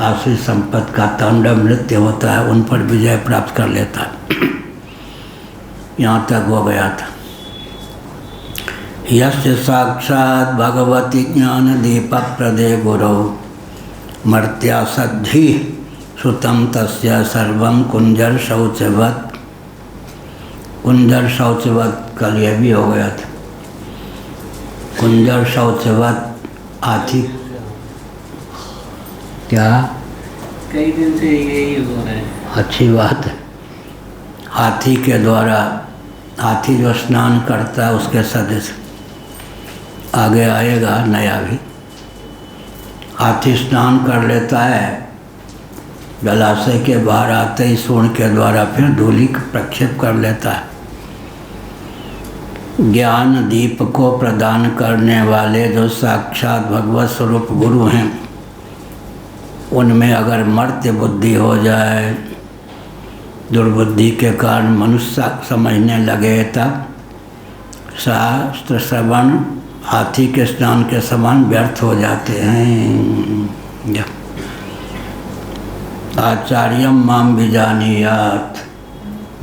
आश्रित संपत्ति का तांडव नृत्य होता है, उन पर विजय प्राप्त कर लेता है। यहाँ तक हो गया था। यस्य साक्षात् भगवती ज्ञान दीपक प्रदे गुरौ मर्त्या सद्धि श्रुतम तस्य सर्वं कुंजर शौचवत्। कुंजर शौचवत, कल यह भी हो गया था। कुंजर शौचवत, हाथी क्या कई दिन से यही हो रहा है। अच्छी बात है। हाथी के द्वारा, हाथी जो स्नान करता है उसके सदृश आगे आएगा नया भी। हाथी स्नान कर लेता है, जलाशय के बाहर आते ही सूंड के द्वारा फिर धूलि प्रक्षेप कर लेता है। ज्ञान दीप को प्रदान करने वाले जो साक्षात भगवत स्वरूप गुरु हैं, उनमें अगर मर्त्य बुद्धि हो जाए, दुर्बुद्धि के कारण मनुष्य समझने लगे, तब शास्त्र श्रवण हाथी के स्नान के समान व्यर्थ हो जाते हैं। आचार्यम माम विजानीयात,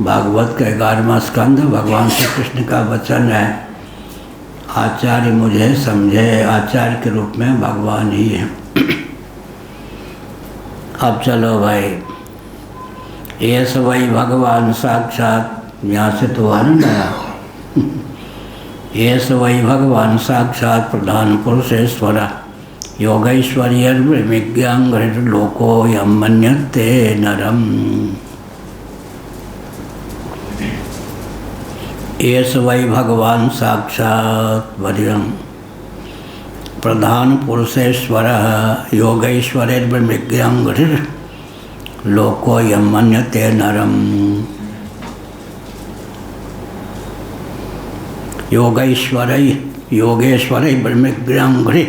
भागवत का 11वां स्कंद भगवान श्री कृष्ण का वचन है। आचार्य मुझे समझे, आचार्य के रूप में भगवान ही है। अब चलो भाई, ये सब वही भगवान साक्षात, यहाँ से तो आनंद आया। ये सब वही भगवान साक्षात प्रधान पुरुषेश्वर योगैश्वर्य विज्ञांग लोको यम मन्यते नरम। ये सब वही भगवान साक्षात वरियम प्रधान पुरुषेश्वर योगैश्वर्य विज्ञांग लोको यम मन्यते नरम। योगेश्वरय ब्रह्मज्ञांघ्रि,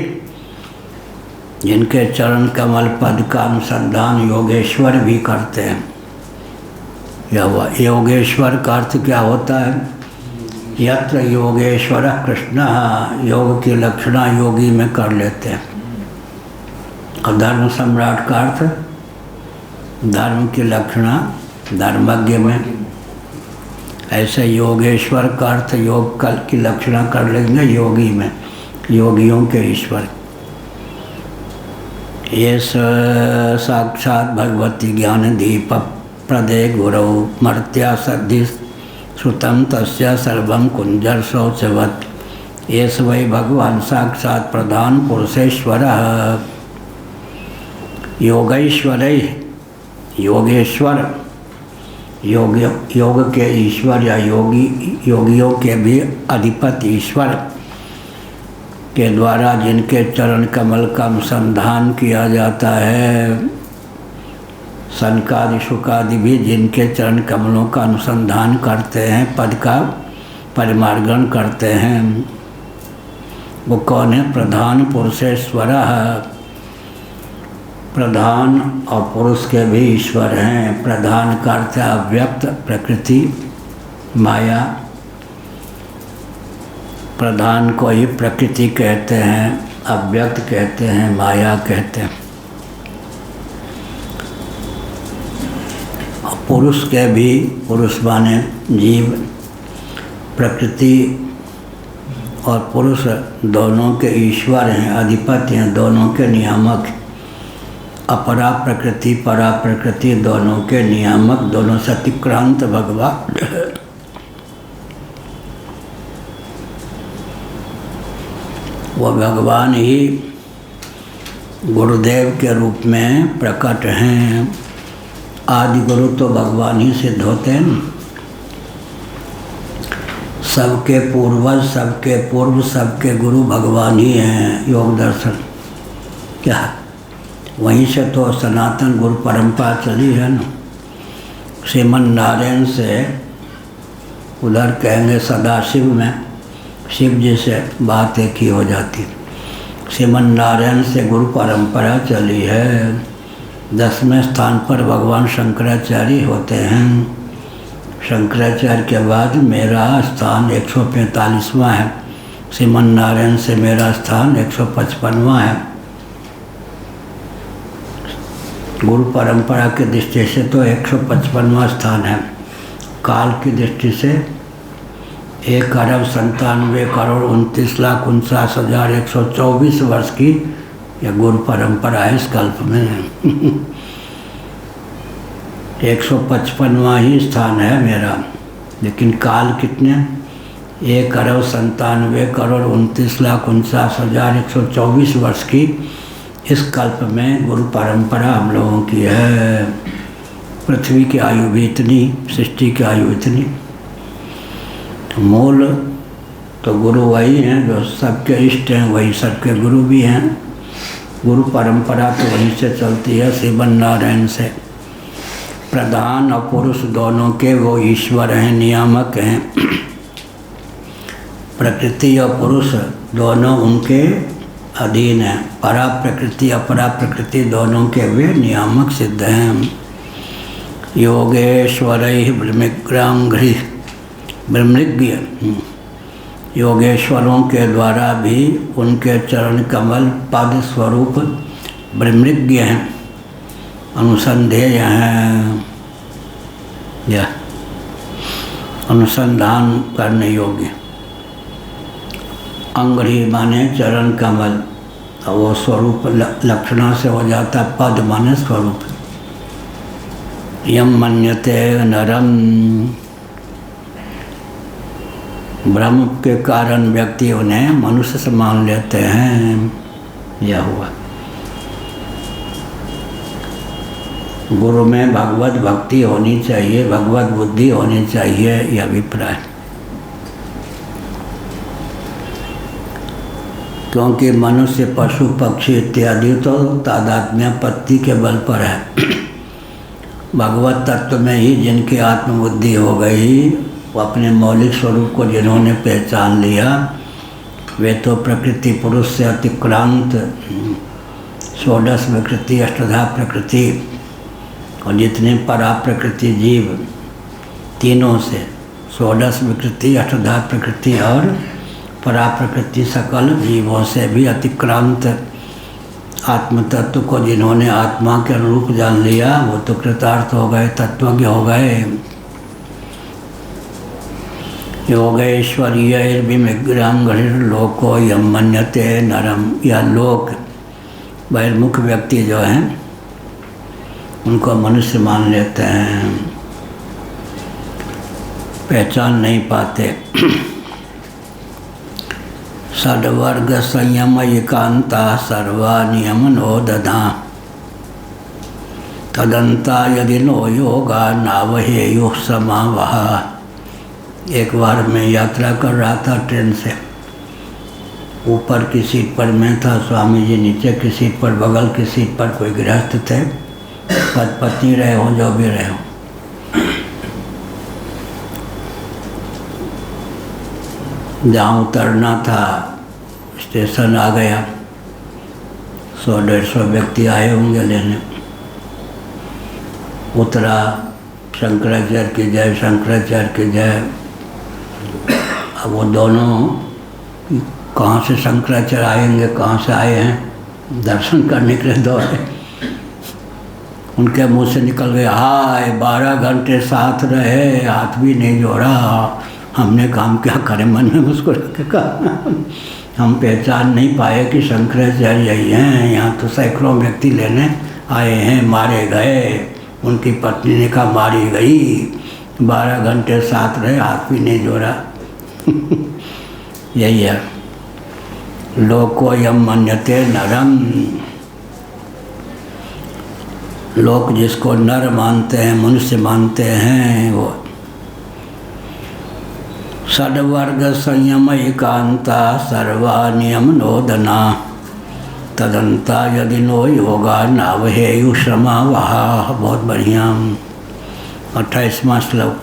जिनके चरण कमल पद का अनुसंधान योगेश्वर भी करते हैं। योगेश्वर का अर्थ क्या होता है? यत्र योगेश्वर कृष्ण, योग की लक्षणा योगी में कर लेते हैं। और धर्म सम्राट का अर्थ, धर्म की लक्षणा धर्मज्ञ में। ऐसे योगेश्वर का अर्थ योग कल की लक्षणा कर लेंगे योगी में, योगियों के ईश्वर। ये साक्षात भगवती ज्ञान दीप प्रदे गुरौ मर्त्या सद्धि श्रुतम तस्य सर्वं कुंजर शौचवत। ये वही भगवान साक्षात प्रधान पुरुषेश्वर योगैश्वरय, योगेश्वर योग के ईश्वर या योगियों के भी अधिपति ईश्वर के द्वारा जिनके चरण कमल का अनुसंधान किया जाता है। सनकादि शुकादि भी जिनके चरण कमलों का अनुसंधान करते हैं, पद का परिमार्गण करते हैं। वो कौन है? प्रधान पुरुषेश्वर। प्रधान और पुरुष के भी ईश्वर हैं। प्रधान का अर्थ है अव्यक्त प्रकृति माया। प्रधान को ही प्रकृति कहते हैं, अव्यक्त कहते हैं, माया कहते हैं। पुरुष के भी, पुरुष माने जीव, प्रकृति और पुरुष दोनों के ईश्वर हैं, अधिपति हैं, दोनों के नियामक। अपरा प्रकृति परा प्रकृति दोनों के नियामक, दोनों से अतिक्रांत भगवान। वो भगवान ही गुरुदेव के रूप में प्रकट हैं। आदि गुरु तो भगवान ही सिद्ध होते हैं। सबके पूर्वज, सबके पूर्व, सबके गुरु भगवान ही हैं। योग दर्शन क्या, वहीं से तो सनातन गुरु परंपरा चली है ना। श्रीमन नारायण से उधर कहेंगे सदाशिव में, शिव जी से बात एक ही हो जाती। श्रीमन नारायण से गुरु परंपरा चली है। 10वें स्थान पर भगवान शंकराचार्य होते हैं। शंकराचार्य के बाद मेरा स्थान 145वां है। श्रीमन नारायण से मेरा स्थान 155वां है। गुरु परंपरा की दृष्टि से तो 155वां स्थान है। काल की दृष्टि से 1,97,29,49,124 वर्ष की यह गुरु परंपरा है इस कल्प में। 155वां ही स्थान है मेरा, लेकिन काल कितने? 1,97,29,49,124 वर्ष की इस कल्प में गुरु परंपरा हम लोगों की है। पृथ्वी की आयु भी इतनी, सृष्टि की आयु इतनी। तो मूल तो गुरु वही हैं जो सबके इष्ट हैं, वही सबके गुरु भी हैं। गुरु परंपरा तो वहीं से चलती है, श्रीमन नारायण से। प्रधान और पुरुष दोनों के वो ईश्वर हैं, नियामक हैं। प्रकृति और पुरुष दोनों उनके अधीन हैं। परा प्रकृति अपरा प्रकृति दोनों के वे नियामक सिद्ध हैं। योगेश्वरैः ब्रह्मग्रांघ्रि ब्रह्मज्ञ, योगेश्वरों के द्वारा भी उनके चरण कमल पद स्वरूप ब्रह्मज्ञ हैं, अनुसंधेय हैं, या अनुसंधान करने योग्य। अंग्री माने चरण कमल, और वो स्वरूप लक्षणा से हो जाता। पद माने स्वरूप। यम मन्यते नरम, ब्रह्म के कारण व्यक्ति उन्हें मनुष्य से मान लेते हैं। यह हुआ। गुरु में भगवत भक्ति होनी चाहिए, भगवत बुद्धि होनी चाहिए, यह अभिप्राय। क्योंकि मनुष्य पशु पक्षी इत्यादि तो तादात्म्यपत्ति के बल पर है। भगवत तत्व में ही जिनकी आत्मबुद्धि हो गई, वो अपने मौलिक स्वरूप को जिन्होंने पहचान लिया, वे तो प्रकृति पुरुष से अतिक्रांत षोडश विकृति अष्टधा प्रकृति और जितने परा प्रकृति जीव तीनों से, षोडश विकृति अष्टधा प्रकृति और परा प्रकृति सकल जीवों से भी अतिक्रांत आत्म तत्व को जिन्होंने आत्मा के अनुरूप जान लिया, वो तो कृतार्थ हो गए, तत्वज्ञ हो गए। योगैश्वर्यैर्विमग्रांघ्रिर्लोको यम मन्यते नरम, या लोक बहिर्मुख व्यक्ति जो हैं उनको मनुष्य मान लेते हैं, पहचान नहीं पाते। षड्वर्ग संयम एकांता सर्वा नियमनो दधा, तदंता यदि नो योगा नावहेयुः समावः। एक बार मैं यात्रा कर रहा था ट्रेन से, ऊपर की सीट पर मैं था, स्वामी जी नीचे की सीट पर, बगल की सीट पर कोई गृहस्थ थे, पति पत्नी रहे हों, जो भी रहे हों। जहाँ उतरना था स्टेशन आ गया, 100-150 व्यक्ति आए होंगे लेने। उतरा, शंकराचार्य की जय, शंकराचार्य की जय। अब वो दोनों कहाँ से शंकराचार्य आएंगे, कहाँ से आए हैं, दर्शन करने के लिए दौड़े। उनके मुंह से निकल गए, हाय 12 घंटे साथ रहे, हाथ भी नहीं जोड़ा। हमने काम क्या करें, मन में मुस्कुरा के कहा, हम पहचान नहीं पाए कि शंकराचार्य यही हैं। यहाँ तो सैकड़ों व्यक्ति लेने आए हैं, मारे गए। उनकी पत्नी ने कहा मारी गई, 12 घंटे साथ रहे, हाथ भी नहीं जोड़ा। यही है। लोको यम मन्यते नरम, लोग जिसको नर मानते हैं, मनुष्य मानते हैं, वो षड्वर्ग संयम एकांता सर्वा नियम नोदना, तदंता यदि नो योगा नावहेयु श्रमा वहा। बहुत बढ़िया। 28वां श्लोक।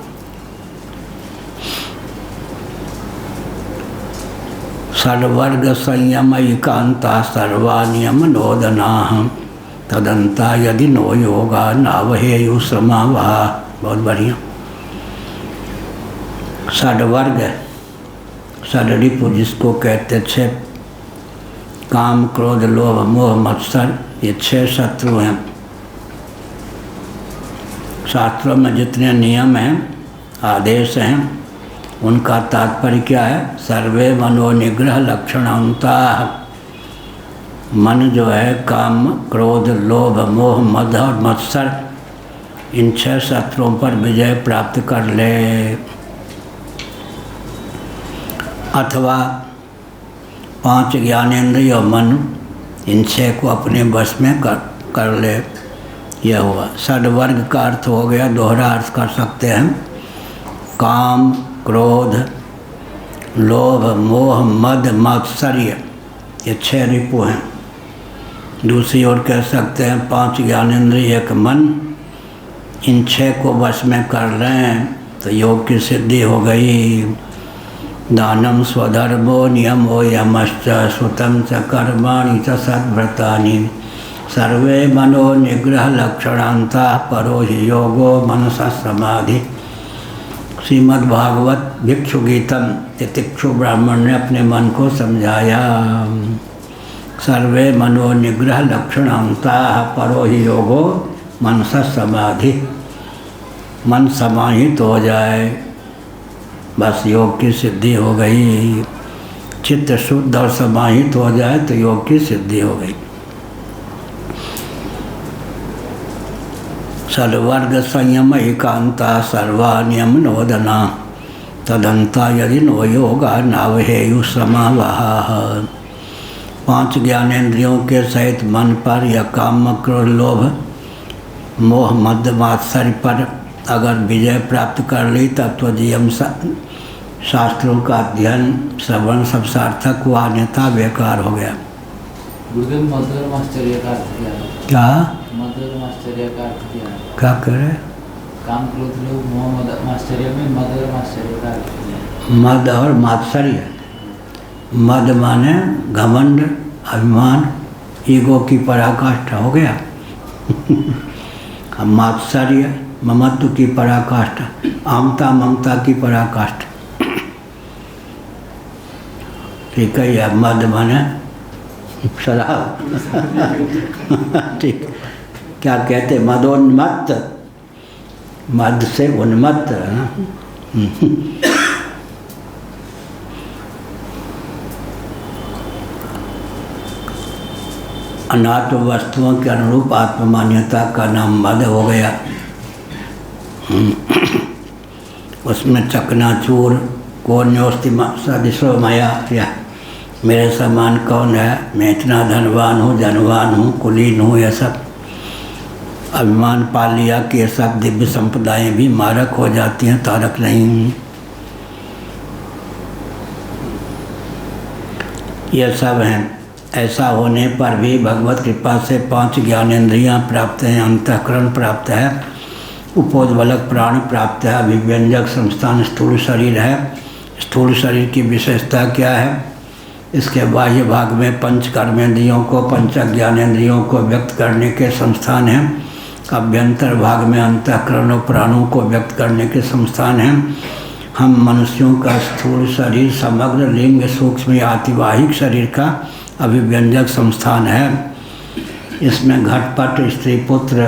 षड्वर्ग संयम एकांता सर्वा नियम नोदना, तदंता यदि नो योगा नावहेयु श्रमा वहा। बहुत बढ़िया। षड्वर्ग, षड्रिपु जिसको कहते 6, काम क्रोध लोभ मोह मत्सर, ये 6 शत्रु हैं। शास्त्रों में जितने नियम हैं, आदेश हैं, उनका तात्पर्य क्या है? सर्वे मनोनिग्रह लक्षणांताः। मन जो है काम क्रोध लोभ मोह मद और मत्सर, इन 6 शत्रुओं पर विजय प्राप्त कर ले। अथवा 5 ज्ञानेंद्रिय और मन, इन 6 को अपने बस में कर ले, यह हुआ। षड्वर्ग का अर्थ हो गया, दोहरा अर्थ कर सकते हैं, काम, क्रोध, लोभ, मोह, मद, मात्सर्य, ये 6 रिपु हैं। दूसरी ओर कह सकते हैं 5 ज्ञानेंद्रिय, 1 मन, इन 6 को वश में कर लें तो योग की सिद्धि हो गई। दानम स्वधर्मो नियमो यमश्च सुतम च कर्माणि च सद्व्रतानि सर्वे मनो निग्रह लक्षणांता परो हि योगो मनसा समाधि। श्रीमद्भागवत भिक्षु गीतम, तितिक्षु ब्राह्मण ने अपने मन को समझाया। सर्वे मनो निग्रह लक्षणांता परो हि योगो मनसा समाधि। मन समाहित हो जाए बस योग की सिद्धि हो गई। चित्त शुद्ध और समाहित हो जाए तो योग की सिद्धि हो गई। सर्वर्ग संयम एकांता सर्वा नियम नोदना तदंता यदि नो योगा नावहेयु समावहा। 5 ज्ञानेंद्रियों के सहित मन पर या काम, क्रोध, लोभ, मोह, मद, मात्सर्य पर अगर विजय प्राप्त कर ली तब तो जीवन शास्त्रों का अध्ययन, श्रवण सब सार्थक हुआ, अन्यथा बेकार हो गया। गुरुदेव मद और माश्चर्य का अर्थ क्या है? क्या मद और माश्चर्य का अर्थ क्या है? क्या करे? काम, क्रोध, लोभ, मोह, मद, माश्चर्य में मद और माश्चर्य का अर्थ क्या है? मद और मात्सर्य, मद माने घमंड, अभिमान, ईगो की पराकाष्ठा हो गया। मात्सर्य ममत्व की पराकाष्ठा, आमता ममता की पराकाष्ठा। ठीक है, या मद माने शराब। ठीक, क्या कहते, मदोन्मत्त, मद से उन्मत्त है ना। अनात्म वस्तुओं के अनुरूप आत्ममान्यता का नाम मद हो गया। उसमें चकनाचूर, कौन न्योस्ति सदृशो मया, या मेरे समान कौन है, मैं इतना धनवान हूँ, जनवान हूँ, कुलीन हूँ, यह सब अभिमान पा लिया कि ये सब दिव्य संपदाएं भी मारक हो जाती हैं, तारक नहीं। यह सब हैं। ऐसा होने पर भी भगवत कृपा से 5 ज्ञानेंद्रियाँ प्राप्त हैं, अंतःकरण प्राप्त है, उपोद्बलक प्राण प्राप्त है, अभिव्यंजक संस्थान स्थूल शरीर है। स्थूल शरीर की विशेषता क्या है? इसके बाह्य भाग में 5 कर्मेंद्रियों को, 5 ज्ञानेंद्रियों को व्यक्त करने के संस्थान हैं। अभ्यंतर भाग में अंतःकरण और प्राणों को व्यक्त करने के संस्थान हैं। हम मनुष्यों का स्थूल शरीर समग्र लिंग सूक्ष्म अतिवाहिक शरीर का अभिव्यंजक संस्थान है। इसमें घटपट, स्त्री पुत्र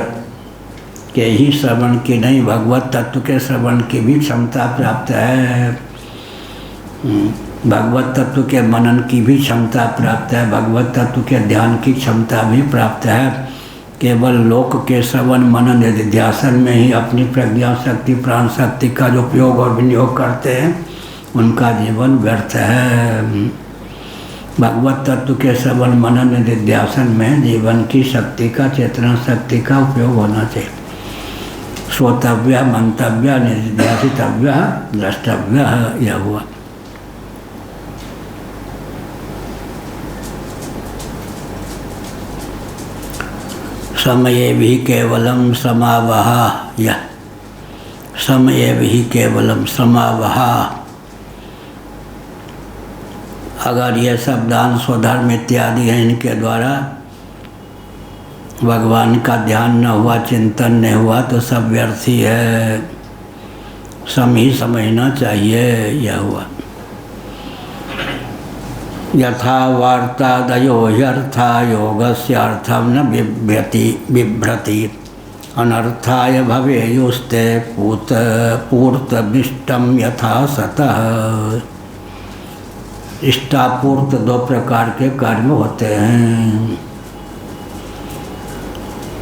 के ही श्रवण की नहीं, भगवत तत्व के श्रवण की भी क्षमता प्राप्त है। भगवत तत्व के मनन की भी क्षमता प्राप्त है, भगवत तत्व के ध्यान की क्षमता भी प्राप्त है। केवल लोक के श्रवण मनन निधिध्यासन में ही अपनी प्रज्ञा शक्ति, प्राण शक्ति का जो उपयोग और विनियोग करते हैं उनका जीवन व्यर्थ है। भगवत तत्व के श्रवण मनन निधिध्यासन में जीवन की शक्ति का, चेतना शक्ति का उपयोग होना चाहिए। श्रोतव्य, मंतव्य, निधिध्यासितव्य, द्रष्टव्य, यह हुआ। समये भी केवलम समावहा, यह समये भी केवलम समावहा। अगर यह शब्दान स्वधर्म इत्यादि हैं, इनके द्वारा भगवान का ध्यान न हुआ, चिंतन नहीं हुआ तो सब व्यर्थ ही है। सम ही समझना चाहिए, यह हुआ। यथा वार्तादयो ह्यर्था योगस्यार्थं न बिभ्रति अनर्थाय भवेयुस्ते पूर्तमिष्टं यथा सतः। इष्टापूर्त 2 प्रकार के कर्म होते हैं।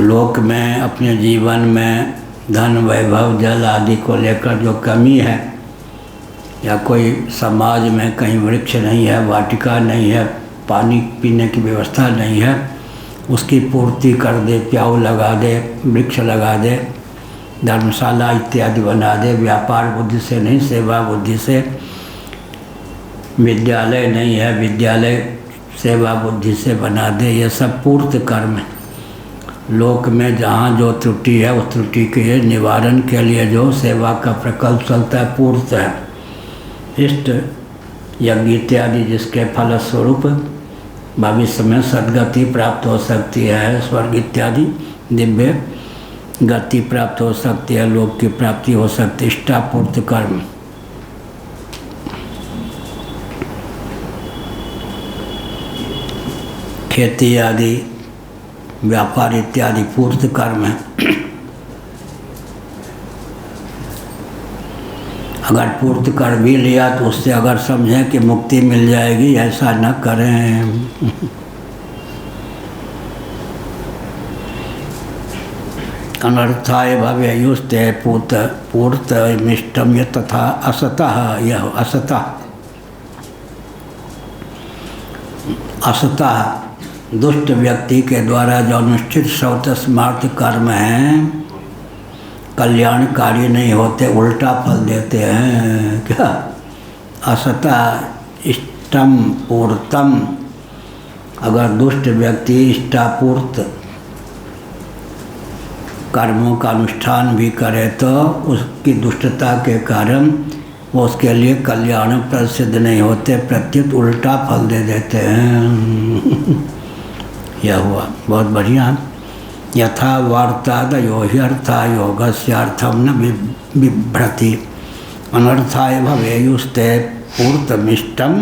लोक में, अपने जीवन में धन, वैभव, जल आदि को लेकर जो कमी है, या कोई समाज में कहीं वृक्ष नहीं है, वाटिका नहीं है, पानी पीने की व्यवस्था नहीं है, उसकी पूर्ति कर दे, प्याऊ लगा दे, वृक्ष लगा दे, धर्मशाला इत्यादि बना दे। व्यापार बुद्धि से नहीं, सेवा बुद्धि से। विद्यालय नहीं है, विद्यालय सेवा बुद्धि से बना दे। ये सब पूर्त कर्म है। लोक में जहाँ जो त्रुटि है उस त्रुटि के निवारण के लिए जो सेवा का प्रकल्प चलता है, पूर्त है। इष्ट यज्ञ इत्यादि जिसके फलस्वरूप भविष्य में सद्गति प्राप्त हो सकती है, स्वर्ग इत्यादि दिव्य गति प्राप्त हो सकती है, लोक की प्राप्ति हो सकती है। इष्टापूर्त कर्म। खेती आदि व्यापार इत्यादि पूर्त कर्म है। अगर पूर्त कर भी लिया तो उससे अगर समझें कि मुक्ति मिल जाएगी, ऐसा न करें। अनर्थाय भवेयुस्ते पूर्त मिष्टम ये तथा असतः, यह असतः दुष्ट व्यक्ति के द्वारा जो अनुष्ठित श्रौत स्मार्त कर्म हैं कल्याणकारी नहीं होते, उल्टा फल देते हैं। क्या? असतः इष्टम पूर्तम। अगर दुष्ट व्यक्ति इष्टापूर्त कर्मों का अनुष्ठान भी करे तो उसकी दुष्टता के कारण वो उसके लिए कल्याण प्रसिद्ध नहीं होते, प्रत्युत उल्टा फल दे देते हैं। यह हुआ बहुत बढ़िया। यथा वार्तादयो ह्यर्था योगस्यार्थम न बिभ्रति अनर्थाय भवेयुस्ते पूर्तमिष्टम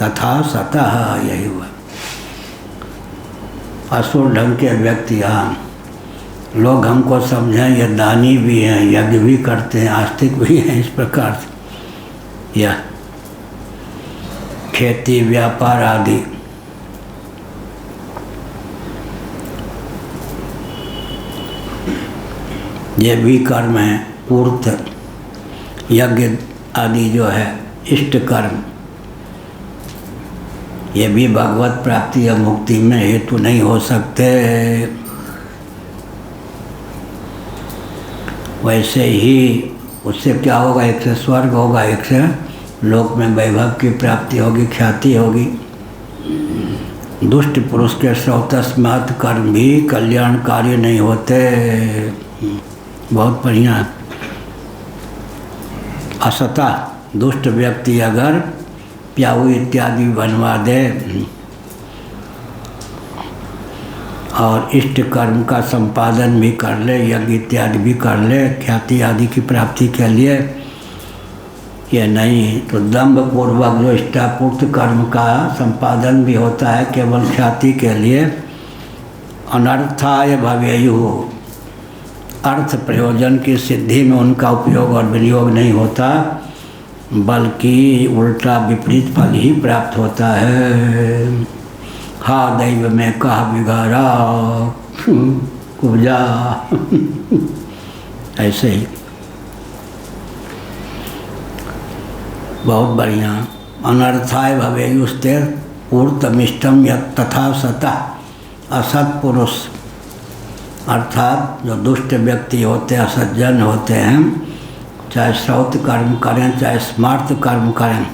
तथा सतः। यही हुआ। असुर ढंग के व्यक्ति, हाँ, लोग हमको समझें ये दानी भी हैं, यज्ञ भी करते हैं, आस्तिक भी हैं, इस प्रकार से। यह खेती व्यापार आदि ये भी कर्म है पूर्त। यज्ञ आदि जो है इष्ट कर्म, ये भी भगवत प्राप्ति या मुक्ति में हेतु नहीं हो सकते। वैसे ही उससे क्या होगा? एक से स्वर्ग होगा, एक से लोक में वैभव की प्राप्ति होगी, ख्याति होगी। दुष्ट पुरुष के श्रौतस्मात् कर्म भी कल्याणकारी नहीं होते। बहुत बढ़िया। असता दुष्ट व्यक्ति अगर प्याऊ इत्यादि बनवा दे और इष्ट कर्म का संपादन भी कर ले, यज्ञ इत्यादि भी कर ले ख्याति आदि की प्राप्ति के लिए, ये नहीं तो दम्भ पूर्वक जो इष्टापूर्त कर्म का संपादन भी होता है केवल ख्याति के लिए, अनर्थाय भवेयुः, अर्थ प्रयोजन की सिद्धि में उनका उपयोग और विनियोग नहीं होता, बल्कि उल्टा विपरीत फल ही प्राप्त होता है। हा दैव में कहा बिगाड़ा उपजा। ऐसे ही बहुत बढ़िया। अनर्थाय भवेयुस्ते पूर्तमिष्टम यत् तथा सतः। असत पुरुष अर्थात जो दुष्ट व्यक्ति होते हैं, असज्जन होते हैं, चाहे श्रौत कर्म करें चाहे स्मार्त कर्म करें,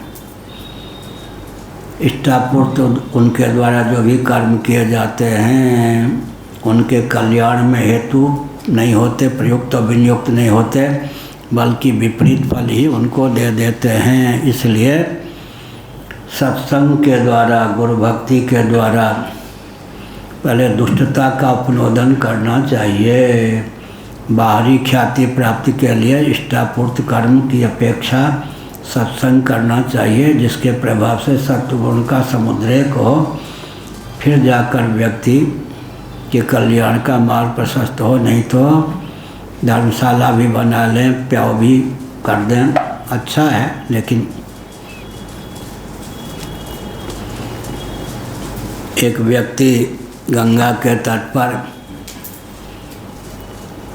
इष्टापूर्त उनके द्वारा जो भी कर्म किए जाते हैं उनके कल्याण में हेतु नहीं होते, प्रयुक्त और विनियुक्त नहीं होते, बल्कि विपरीत फल ही उनको दे देते हैं। इसलिए सत्संग के द्वारा, गुरु भक्ति के द्वारा पहले दुष्टता का उपनोदन करना चाहिए। बाहरी ख्याति प्राप्ति के लिए इष्टापूर्त कर्म की अपेक्षा सत्संग करना चाहिए, जिसके प्रभाव से सत्वगुण का समुद्रेक हो, फिर जाकर व्यक्ति के कल्याण का मार्ग प्रशस्त हो। नहीं तो धर्मशाला भी बना लें, प्याऊ भी कर दें, अच्छा है, लेकिन एक व्यक्ति गंगा के तट पर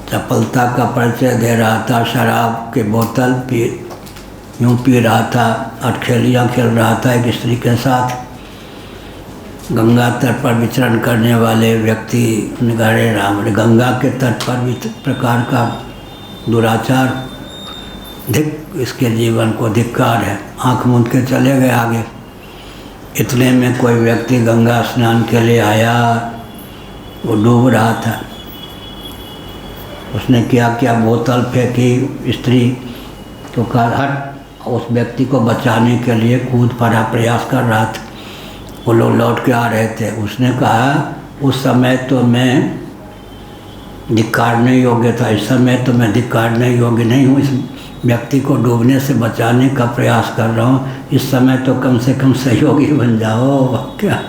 चपलता का परिचय दे रहा था, शराब के बोतल यूँ पी रहा था, अटखेलियाँ खेल रहा था एक स्त्री के साथ। गंगा तट पर विचरण करने वाले व्यक्ति निगारे राम, गंगा के तट पर भी प्रकार का दुराचार, इसके जीवन को धिक्कार है। आँख मूंद के चले गए आगे। इतने में कोई व्यक्ति गंगा स्नान के लिए आया, वो डूब रहा था। उसने क्या क्या बोतल फेंकी, स्त्री तो कहा हट, उस व्यक्ति को बचाने के लिए कूद पड़ा, प्रयास कर रहा था। वो लोग लौट के आ रहे थे। उसने कहा उस समय तो मैं धिक्कारने योग्य था, इस समय तो मैं धिक्कारने योग्य नहीं हूँ। इस व्यक्ति को डूबने से बचाने का प्रयास कर रहा हूँ, इस समय तो कम से कम सहयोगी बन जाओ। क्या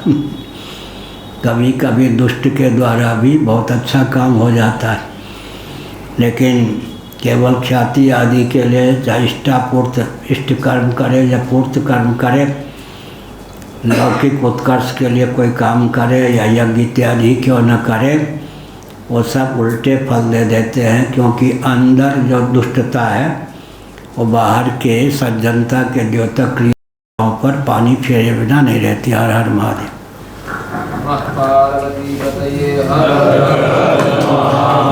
कभी कभी दुष्ट के द्वारा भी बहुत अच्छा काम हो जाता है, लेकिन केवल ख्याति आदि के लिए चाहे इष्ट कर्म करे या पूर्त कर्म करे, लौकिक उत्कर्ष के लिए कोई काम करे या यज्ञ इत्यादि क्यों न करे, वो सब उल्टे फल दे देते हैं। क्योंकि अंदर जो दुष्टता है वो बाहर के सज्जनता के द्योतक क्रियाओं पर पानी फेरे बिना नहीं रहती। हर हर महादेव। पार्वती बताइए हर हर